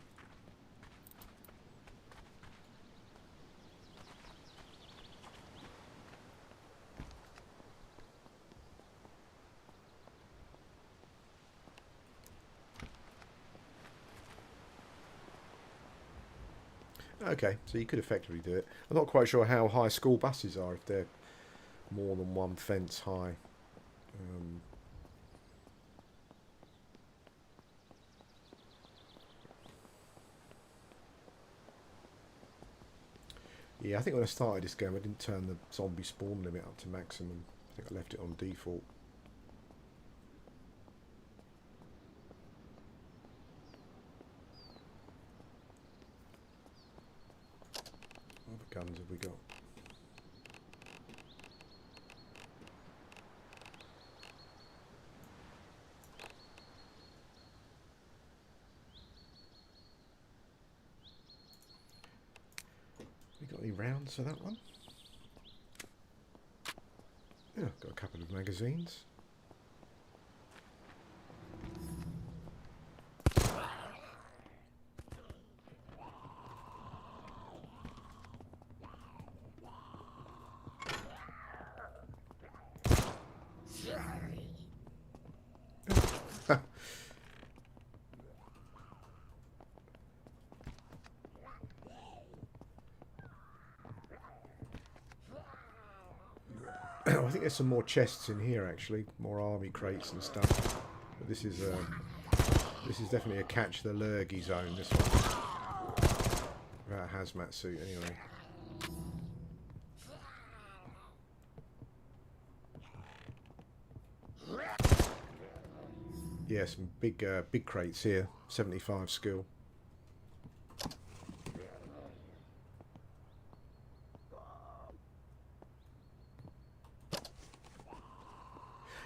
Okay, so you could effectively do it. I'm not quite sure how high school buses are, if they're more than one fence high. Yeah, I think when I started this game I didn't turn the zombie spawn limit up to maximum. I think I left it on default. What other guns have we got? We got any rounds for that one? Yeah, got a couple of magazines. I think there's some more chests in here actually, more army crates and stuff. But this is definitely a catch the lurgy zone. This one, without a hazmat suit anyway. Yeah, some big crates here. 75 skill.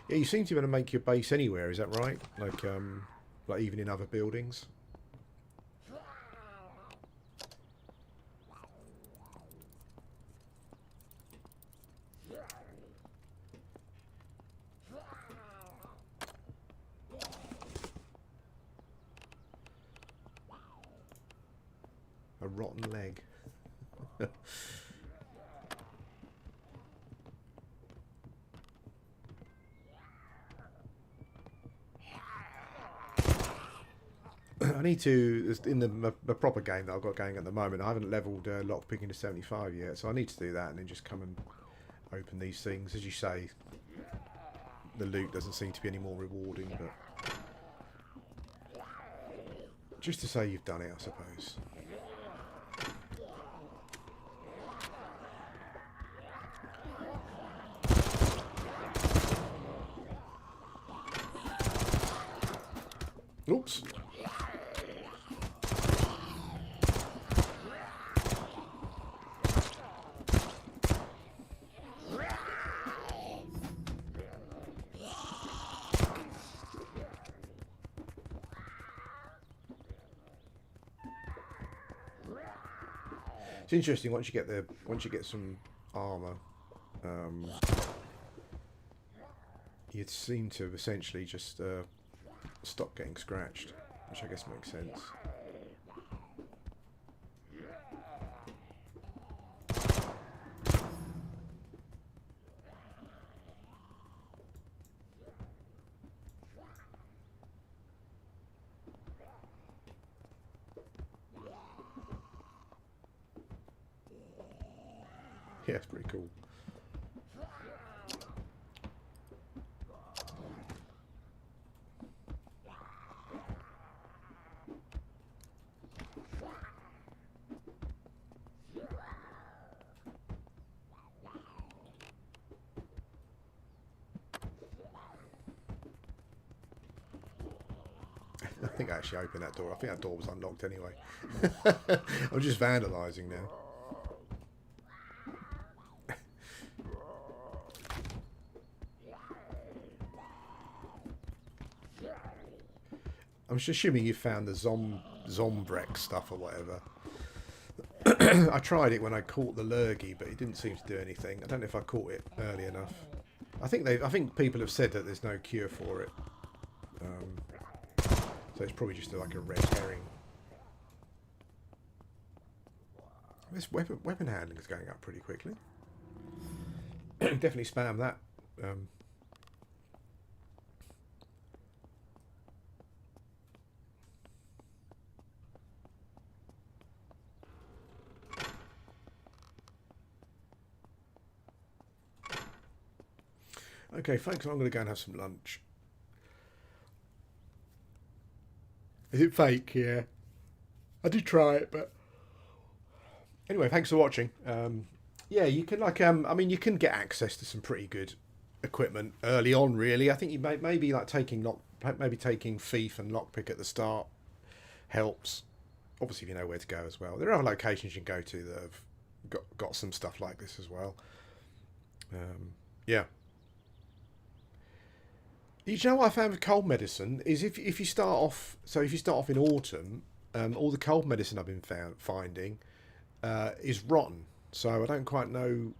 Yeah, you seem to be able to make your base anywhere, is that right? Like even in other buildings? A rotten leg. I need to, in the proper game that I've got going at the moment, I haven't levelled lockpicking to 75 yet, so I need to do that and then just come and open these things. As you say, the loot doesn't seem to be any more rewarding, but just to say you've done it, I suppose. Oops. It's interesting once you get some armor, you seem to have essentially just stop getting scratched, which I guess makes sense. Yeah, it's pretty cool. I think I actually opened that door. I think that door was unlocked anyway. I'm just vandalising now. I'm just assuming you found the Zombrex stuff or whatever. I tried it when I caught the lurgy, but it didn't seem to do anything. I don't know if I caught it early enough. I think people have said that there's no cure for it. So it's probably just like a red herring. This weapon handling is going up pretty quickly. Definitely spam that. Okay, folks, I'm going to go and have some lunch. Is it fake? Yeah. I did try it, but... Anyway, thanks for watching. Yeah, you can, like, I mean, you can get access to some pretty good equipment early on, really. I think you maybe, like, taking Thief and Lockpick at the start helps. Obviously, if you know where to go as well. There are other locations you can go to that have got some stuff like this as well. Yeah. You know what I found with cold medicine is if you start off, in autumn, all the cold medicine I've been finding is rotten. So I don't quite know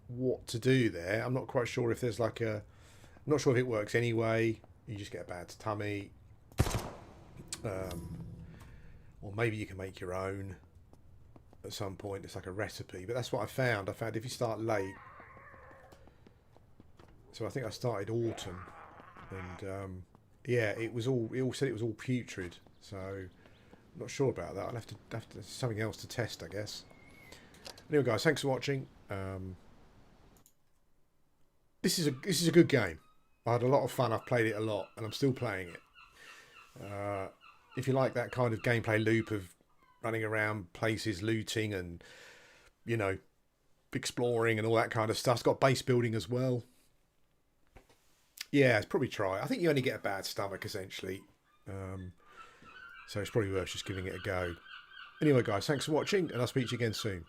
what to do there. I'm not quite sure if there's like I'm not sure if it works anyway. You just get a bad tummy, or maybe you can make your own at some point. It's like a recipe, but that's what I found. I found if you start late. So I think I started autumn, and yeah, it all said it was all putrid. So I'm not sure about that. I'll have to something else to test, I guess. Anyway, guys, thanks for watching. This is a good game. I had a lot of fun. I've played it a lot, and I'm still playing it. If you like that kind of gameplay loop of running around places, looting, and exploring and all that kind of stuff, it's got base building as well. Yeah, it's probably try. I think you only get a bad stomach, essentially. So it's probably worth just giving it a go. Anyway, guys, thanks for watching, and I'll speak to you again soon.